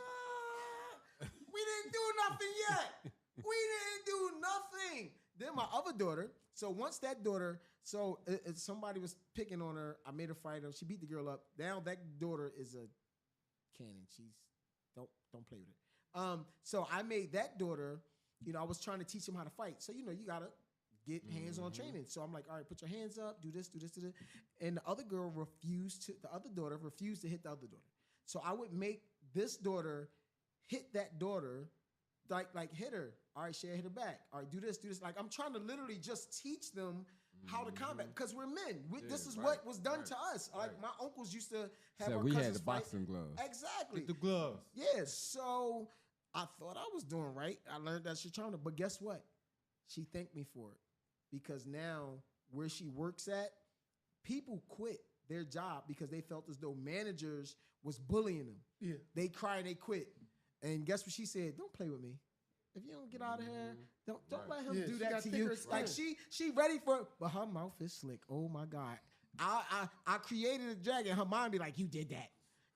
we didn't do nothing yet. We didn't do nothing. Then my other daughter. So once that daughter, somebody was picking on her. I made her fight her. She beat the girl up. Now that daughter is a cannon. She's don't play with it. So I made that daughter. You know, I was trying to teach him how to fight. So you know, you gotta get hands-on training. So I'm like, all right, put your hands up. Do this. And the other daughter refused to hit the other daughter. So I would make this daughter hit that daughter, like hit her. All right, Shay, hit her back. All right, do this. Like I'm trying to literally just teach them how to combat because we're men. This is what was done to us. Like my uncles used to have. We had the boxing gloves. Exactly. Get the gloves. Yeah. So I thought I was doing right. I learned that she's trying to, but guess what? She thanked me for it because now where she works at, people quit their job because they felt as though managers was bullying them. Yeah. They cry and they quit. And guess what she said? Don't play with me. If you don't get out of here, don't let him do she that got to thicker you. skin. Like she ready for, but her mouth is slick. Oh my God. I created a dragon. Her mom be like, you did that.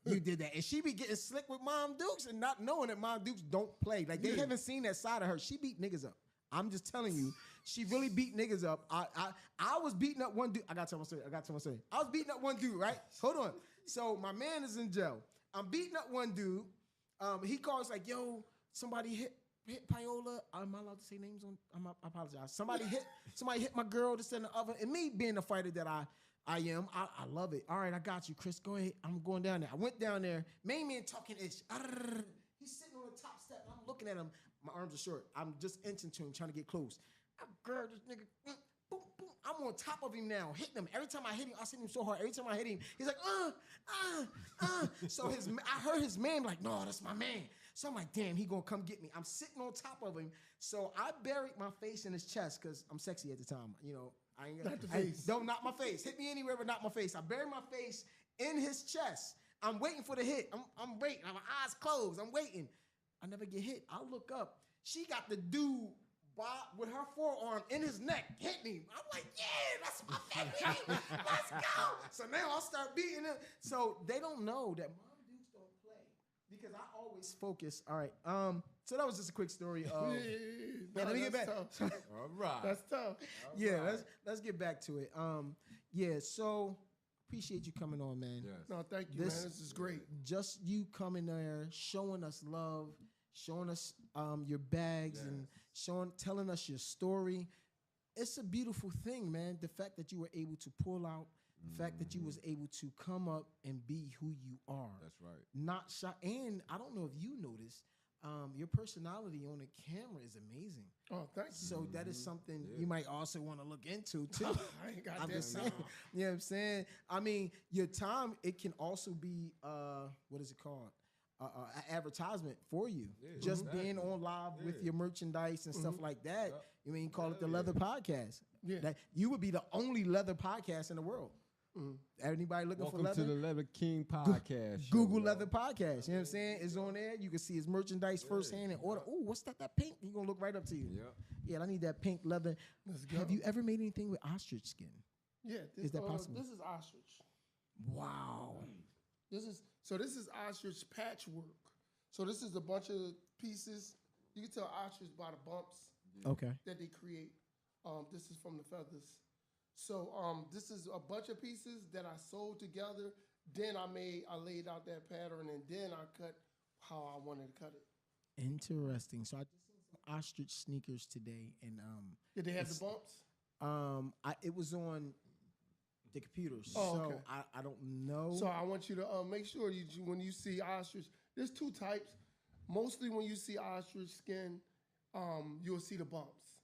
You did that. And she be getting slick with Mom Dukes and not knowing that Mom Dukes don't play. Like they haven't seen that side of her. She beat niggas up. I'm just telling you, she really beat niggas up. I was beating up one dude. I got to tell my story. I was beating up one dude, right? Hold on. So my man is in jail. I'm beating up one dude. He calls like, yo, somebody hit Paola. Am I allowed to say names on? I apologize. Somebody hit my girl, this and the other. And me being the fighter that I am, I love it. All right, I got you, Chris. Go ahead. I'm going down there. I went down there. Main man talking ish. He's sitting on the top step. I'm looking at him. My arms are short. I'm just inching to him, trying to get close. I girl this nigga. Boom, boom. I'm on top of him now, hitting him. Every time I hit him, I hit him so hard. Every time I hit him, he's like, So I heard his man like, no, that's my man. So I'm like, damn, he gonna come get me. I'm sitting on top of him. So I buried my face in his chest because I'm sexy at the time. You know, I ain't Not the face. Don't knock my face. Hit me anywhere but not my face. I buried my face in his chest. I'm waiting for the hit. I'm waiting. My eyes closed. I'm waiting. I never get hit. I look up. She got the dude with her forearm in his neck, hit me. I'm like, yeah, that's my favorite. Let's go. So now I'll start beating him. So they don't know that Mom Dukes don't play because I always focus. All right. So that was just a quick story of. Let me get back. Tough. All right. That's tough. Let's get back to it. So appreciate you coming on, man. Yes. No, thank you, man. This is great. Just you coming there, showing us love, showing us your bags and telling us your story. It's a beautiful thing, man. The fact that you were able to pull out, the fact that you was able to come up and be who you are. That's right. Not shy. And I don't know if you noticed, your personality on the camera is amazing. Oh, thank you. So that is something you might also want to look into too. I ain't got I'm that just saying. now. You know what I'm saying? I mean, your time, it can also be, what is it called? An advertisement for you. Yeah, just exactly. being on live with your merchandise and stuff like that. Yep. You mean call it the Leather Podcast. Yeah. That you would be the only leather podcast in the world. Anybody looking Welcome for leather? to the Leather King podcast. show, Google yo. Leather Podcast. You know what I'm saying? It's on there. You can see his merchandise firsthand and order. Oh, what's that? That pink? He's going to look right up to you. Yep. Yeah, I need that pink leather. Let's go. Have you ever made anything with ostrich skin? Yeah. Is that possible? This is ostrich. Wow. This is ostrich patchwork. So this is a bunch of pieces. You can tell ostrich by the bumps Okay. that they create. This is from the feathers. So this is a bunch of pieces that I sewed together. Then I laid out that pattern, and then I cut how I wanted to cut it. Interesting. So I just seen some ostrich sneakers today, and Did they have It's- the bumps? it was on the computer, Oh, so okay. I don't know. So I want you to make sure when you see ostrich, there's two types. Mostly when you see ostrich skin, you'll see the bumps.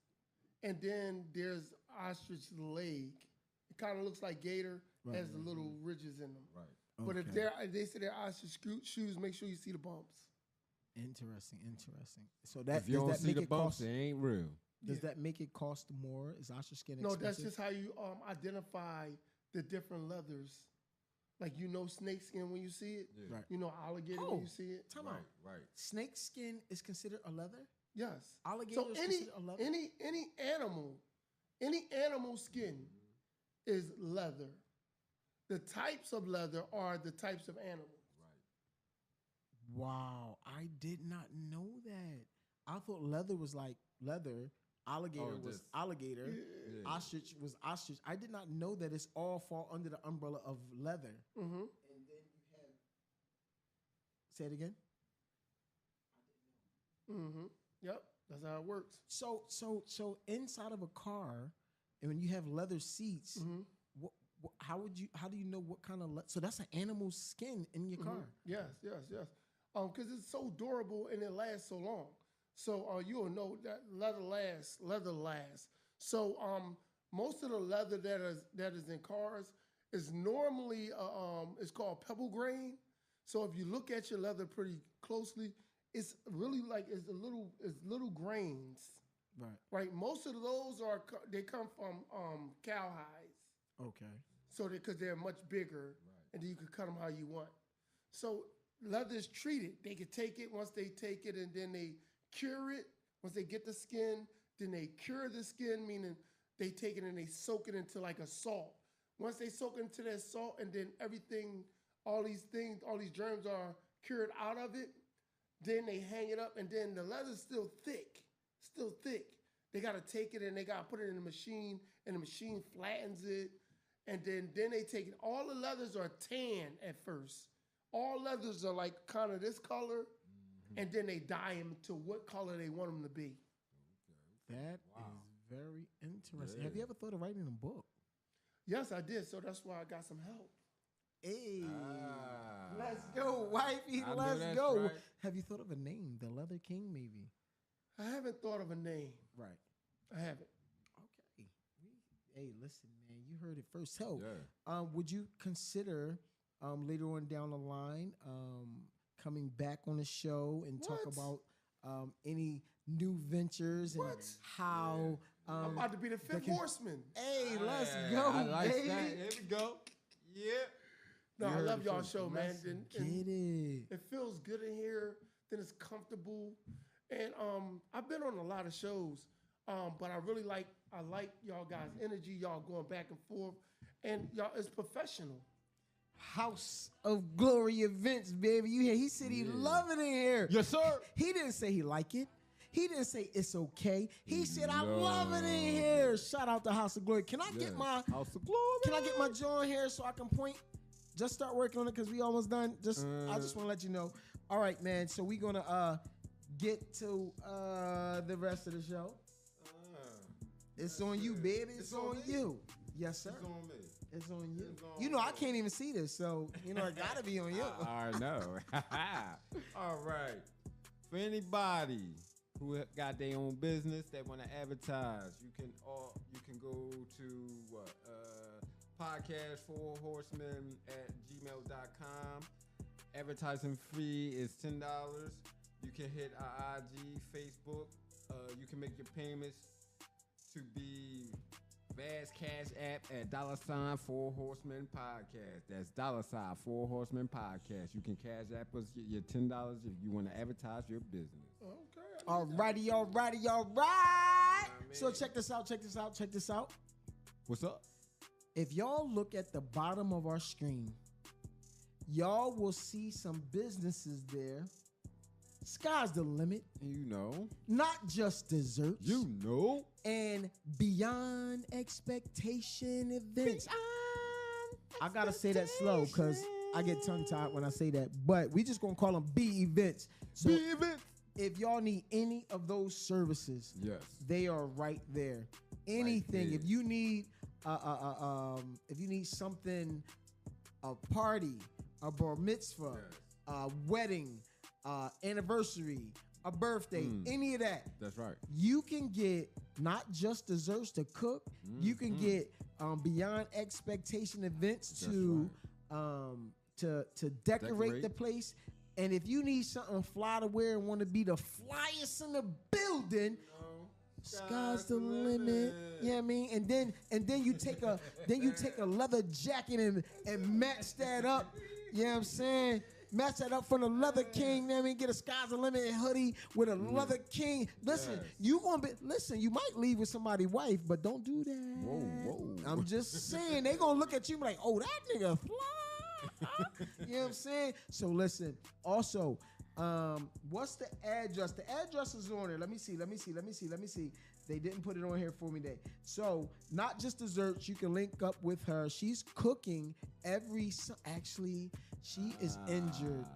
And then there's ostrich leg. It kind of looks like gator, has the little ridges in them. Right. But if Okay. they say they're ostrich shoes, make sure you see the bumps. Interesting. So that If you does don't that see make the it bumps, cost? it ain't real. Does that make it cost more? Is ostrich skin No, expensive? that's just how you identify the different leathers. Like snake skin when you see it. Yeah. Right. You know alligator Oh. when you see it. Time Right, out. right. Snake skin is considered a leather. Yes. Alligator So is any considered a leather. any animal skin is leather. The types of leather are the types of animals. Wow, I did not know that. I thought leather was like leather. Alligator was just- alligator. Yeah. Ostrich was ostrich. I did not know that it's all fall under the umbrella of leather. Mm-hmm. And then you have. Say it again. Mm-hmm. Yep. That's how it works. So inside of a car, and when you have leather seats, Mm-hmm. how do you know what kind of so that's an animal skin in your car? Yes. Because it's so durable and it lasts so long. So you'll know that leather lasts. So most of the leather that is in cars is normally it's called pebble grain. So if you look at your leather pretty closely, it's really like it's little grains, Right. right? Most of those they come from cowhides. Okay. So because they're much bigger, and then you can cut them how you want. So leather is treated. They can take it once they take it, and then they cure it. Once they get the skin, then they cure the skin, meaning they take it and they soak it into like a salt. Once they soak it into that salt, and then everything, all these germs are cured out of it, then they hang it up, and then the leather's still thick. They got to take it and they got to put it in the machine, and the machine flattens it, and then they take it. All the leathers are tan at first. All leathers are like kind of this color, and then they dye them to what color they want them to be. That is very interesting. Have you ever thought of writing a book? Yes, I did. So that's why I got some help. Hey, let's go, wifey. Let's go. Right. Have you thought of a name? The Leather King, maybe? I haven't thought of a name. Right. I haven't. Okay. Hey, listen, man. You heard it first. So, would you consider later on down the line coming back on the show and talk about any new ventures and how I'm about to be the fifth horseman. Hey, let's go, I like baby. that. Here we go. Yeah. No, I love y'all show, man. Get it. It feels good in here. Then it's comfortable. And I've been on a lot of shows, but I like y'all guys' energy. Y'all going back and forth, and y'all it's professional. House of Glory events, baby. You hear? He said he love it in here. Yes, sir. He didn't say he like it. He didn't say it's okay. He said I love it in here. Shout out to House of Glory. Can I get my House of Glory? Can I get my jaw in here so I can point? Just start working on it because we almost done. I just want to let you know. All right, man. So we gonna get to the rest of the show. It's on you, baby. It's on you. Yes, sir. It's on me. It's on you. You know, I can't even see this, so you know it gotta be on you. I know. All right. For anybody who got their own business that want to advertise, you can go to podcast for horsemen at gmail.com. Advertising fee is $10. You can hit our IG, Facebook. You can make your payments to be Vaz Cash App at $4 Horsemen Podcast. That's $4 Horsemen Podcast. You can cash app us your $10 if you want to advertise your business. Okay. Alrighty. So check this out. What's up? If y'all look at the bottom of our screen, y'all will see some businesses there. Sky's the limit. You know. Not just desserts. You know. And beyond expectation events. I got to say that slow because I get tongue-tied when I say that. But we just going to call them B events. So B events. If y'all need any of those services, they are right there. Anything. Right, if you need something, a party, a bar mitzvah, a wedding, anniversary, a birthday, any of that. That's right. You can get not just desserts to cook. You can get beyond expectation events to decorate the place. And if you need something fly to wear and want to be the flyest in the building, sky's the limit. You know what I mean? And then you take a leather jacket and match that up. You know what I'm saying? Match that up from the Leather King. You know what I mean? Get a Sky's the Limit hoodie with a Leather King. Listen, you might leave with somebody's wife, but don't do that. Whoa. I'm just saying, they gonna look at you and be like, oh, that nigga fly. You know what I'm saying? So listen, also, what's the address? The address is on there. Let me see. They didn't put it on here for me today. So not just desserts. You can link up with her. She's cooking actually, she is injured.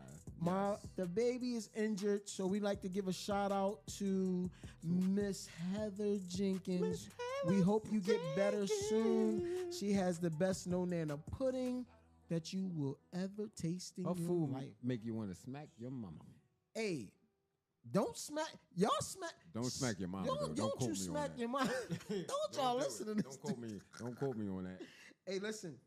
The baby is injured. So we like to give a shout out to Miss Heather Jenkins. We hope you get better soon. She has the best no-nana pudding that you will ever taste in your life. Make you want to smack your mama. Hey, don't smack. Y'all smack. Don't smack your mama. Don't you smack your mama. Don't y'all listen to this. Don't quote me on that. Hey, listen.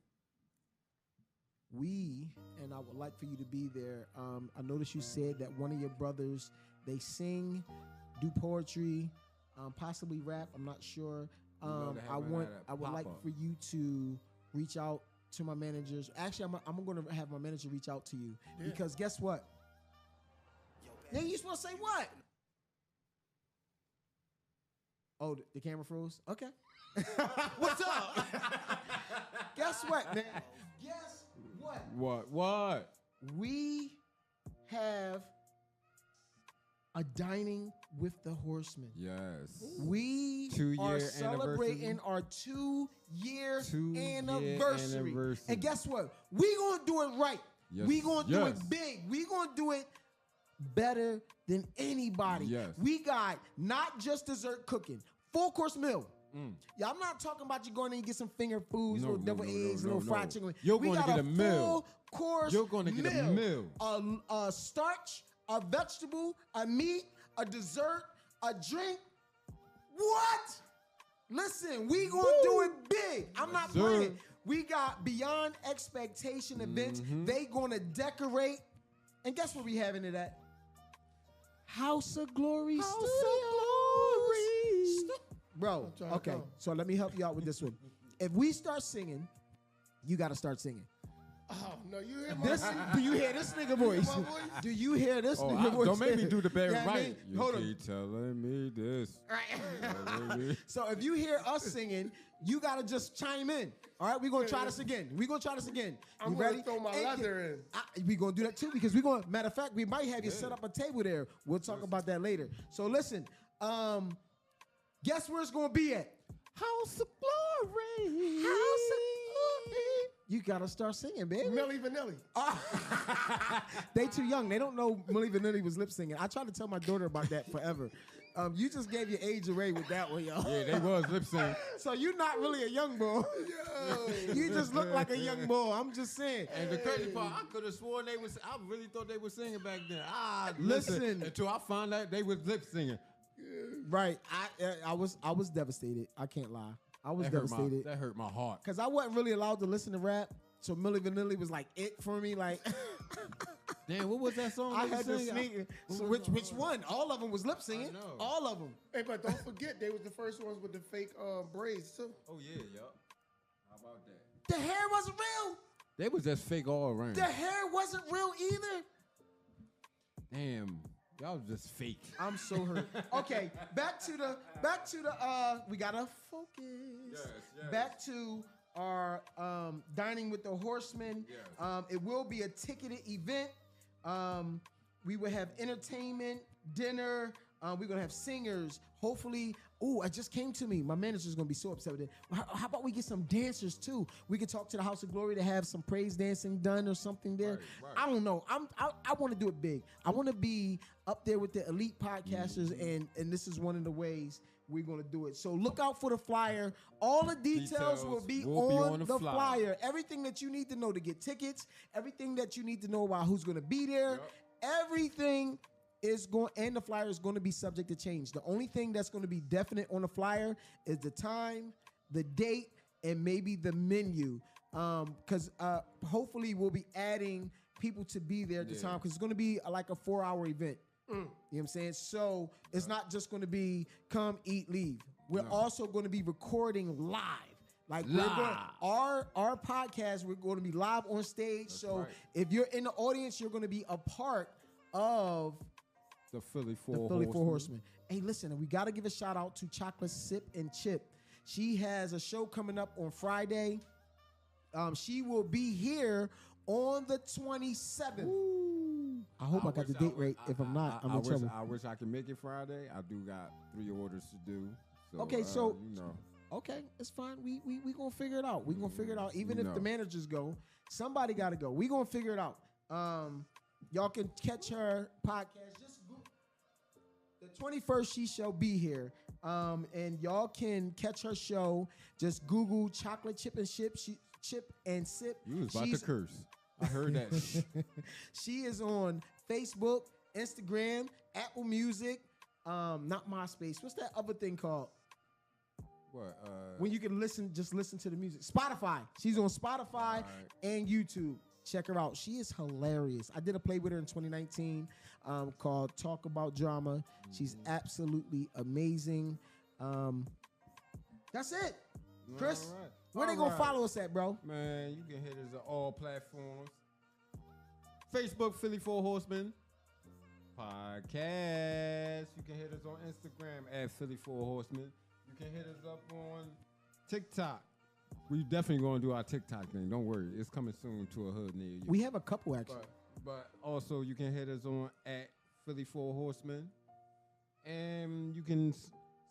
And I would like for you to be there. I noticed you said that one of your brothers, they sing, do poetry, possibly rap. I'm not sure. I would like for you to reach out to my managers. Actually, I'm going to have my manager reach out to you because guess what? Then you supposed to say what? Oh, the camera froze? Okay. What's up? Guess what, man? Guess what? What? We have a dining with the Horsemen. Yes. We 2-year are celebrating our 2-year anniversary. And guess what? We gonna do it right. Yes. We gonna do it big. We gonna do it better than anybody. Yes. We got not just dessert cooking, full course meal. Yeah, I'm not talking about you going in and get some finger foods, little double eggs, little fried chicken. You're going to get a meal. Full course You're going to get a meal. A starch, a vegetable, a meat, a dessert, a drink. What? Listen, we gonna do it big. I'm not playing. We got beyond expectation events. They gonna decorate. And guess what we having it at? House of Glory Studios. Bro, okay, so let me help you out with this one. If we start singing, you got to start singing. Oh, no, you hear my voice? Do you hear this nigga voice? Do you hear this nigga voice? Don't make me do the bad right. I mean? You keep telling me this. Right. So if you hear us singing, you got to just chime in. All right, we're going to try this again. We're going to try this again. I'm going to throw my leather in. We're going to do that too because we're going to, matter of fact, we might have you set up a table there. We'll talk about that later. So listen, guess where it's going to be at? House of Glory. House of Glory. You got to start singing, baby. Milli Vanilli. They too young. They don't know Milli Vanilli was lip singing. I tried to tell my daughter about that forever. You just gave your age away with that one, yo. Yeah, they was lip singing. So you're not really a young boy. Yo. You just look like a young boy. I'm just saying. And the crazy part, I could have sworn they was. I really thought they were singing back then. Listen. Until I found out they was lip singing. Right. I was devastated. I can't lie. I was devastated. That hurt my heart. Because I wasn't really allowed to listen to rap. So Milli Vanilli was like it for me. Like, damn, what was that song? I had to sing. So which one? All of them was lip singing. All of them. Hey, but don't forget, they was the first ones with the fake braids too. Oh yeah, yup. How about that? The hair wasn't real. They was just fake all around. The hair wasn't real either. Damn. Y'all was just fake. I'm so hurt. Okay, back to the we gotta focus. Yes. Back to our dining with the Horsemen. Yes. It will be a ticketed event. We will have entertainment, dinner. We're gonna have singers. Hopefully, it just came to me. My manager's gonna be so upset with it. How about we get some dancers too? We could talk to the House of Glory to have some praise dancing done or something there. Right. I don't know. I want to do it big. I want to be up there with the elite podcasters, and this is one of the ways we're gonna do it. So look out for the flyer. All the details will be on the flyer. Everything that you need to know to get tickets. Everything that you need to know about who's gonna be there. Yep. Everything is going, and the flyer is going to be subject to change. The only thing that's going to be definite on the flyer is the time, the date, and maybe the menu. Because hopefully we'll be adding people to be there at the time, because it's going to be like a 4-hour event. You know what I'm saying? So it's not just going to be come, eat, leave. We're also going to be recording live. Like our podcast, we're going to be live on stage. That's so if you're in the audience, you're going to be a part of the Philly Four Horsemen. Hey, listen, we got to give a shout out to Chocolate Sip and Chip. She has a show coming up on Friday. She will be here on the 27th. Ooh. I hope I got the date right. If I'm not, I'm in trouble. I wish I could make it Friday. I do got 3 orders to do. So, okay, so you know. Okay, it's fine. We gonna figure it out. We gonna figure it out. Even if the managers go, somebody got to go. We gonna figure it out. Y'all can catch her podcast. Just Google. The 21st, she shall be here. And y'all can catch her show. Just Google Chocolate Chip and Chip and Sip. You was about to curse. I heard that. She is on Facebook, Instagram, Apple Music, not MySpace. What's that other thing called? What? When you can listen to the music. Spotify. She's on Spotify and YouTube. Check her out. She is hilarious. I did a play with her in 2019 called Talk About Drama. She's absolutely amazing. That's it. Chris? Where they gonna follow us at, bro? Man, you can hit us on all platforms. Facebook, Philly 4 Horsemen Podcast. You can hit us on Instagram at Philly 4 Horsemen. You can hit us up on TikTok. We definitely gonna do our TikTok thing. Don't worry, it's coming soon to a hood near you. We have a couple actually. But also you can hit us on at Philly 4 Horsemen, and you can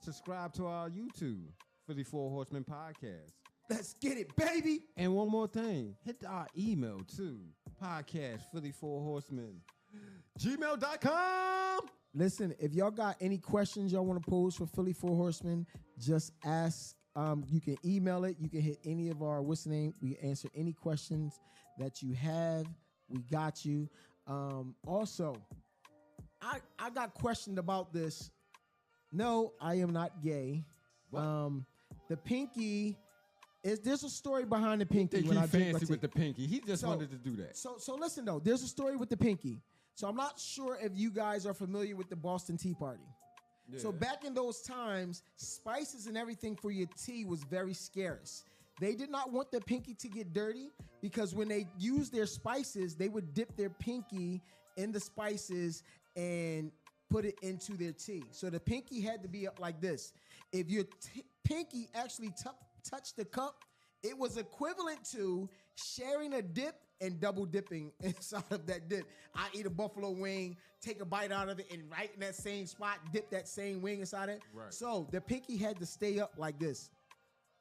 subscribe to our YouTube, Philly 4 Horsemen Podcast. Let's get it, baby. And one more thing, hit our email too, podcast Philly 4 Horsemen, gmail.com. Listen, if y'all got any questions y'all want to pose for Philly 4 Horsemen, just ask. You can email it. You can hit any of our what's the name. We answer any questions that you have. We got you. Also, I got questioned about this. No, I am not gay. The pinky is there's a story behind the pinky. When I fancy with the pinky, he just wanted to do that. So listen though, there's a story with the pinky. So I'm not sure if you guys are familiar with the Boston Tea Party. Yeah. So back in those times, spices and everything for your tea was very scarce. They did not want the pinky to get dirty because when they used their spices, they would dip their pinky in the spices and put it into their tea. So the pinky had to be up like this. If your pinky actually touched the cup, it was equivalent to sharing a dip and double dipping inside of that dip. I eat a buffalo wing, take a bite out of it, and right in that same spot, dip that same wing inside it. Right. So the pinky had to stay up like this.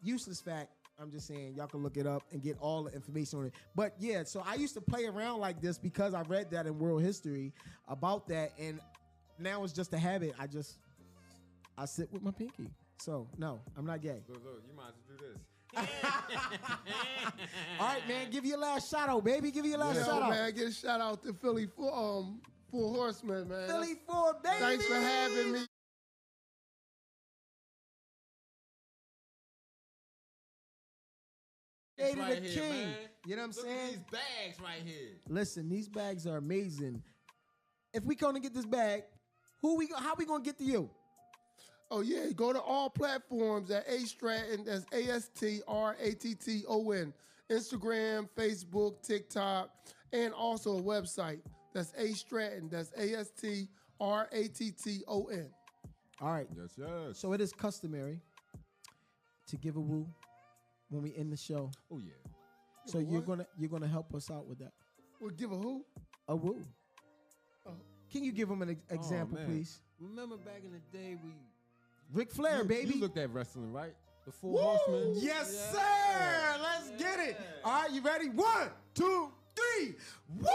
Useless fact. I'm just saying, y'all can look it up and get all the information on it. But yeah, so I used to play around like this because I read that in world history about that, and now it's just a habit. I sit with my pinky. So no, I'm not gay. Look, you might as well do this. All right, man, give you a last shout out, baby. Give you a last shout out. Man, get a shout out to Philly 4 Horsemen, man. Philly 4, baby. Thanks for having me. Right the here, king. Man. You know what I'm Look saying? At these bags right here. Listen, these bags are amazing. If we gonna get this bag, how we gonna get to you? Oh yeah, go to all platforms at Astratton. That's ASTRATTON. Instagram, Facebook, TikTok, and also a website. That's Astratton. That's ASTRATTON. All right. Yes. So it is customary to give a woo when we end the show. Oh yeah. So you're gonna help us out with that. We'll give a who? A woo. Oh. Can you give them an example, please? Remember back in the day Ric Flair, baby. You looked at wrestling, right? The 4 Horsemen. Yes, sir. Let's get it. All right, you ready? 1, 2, 3. Woo!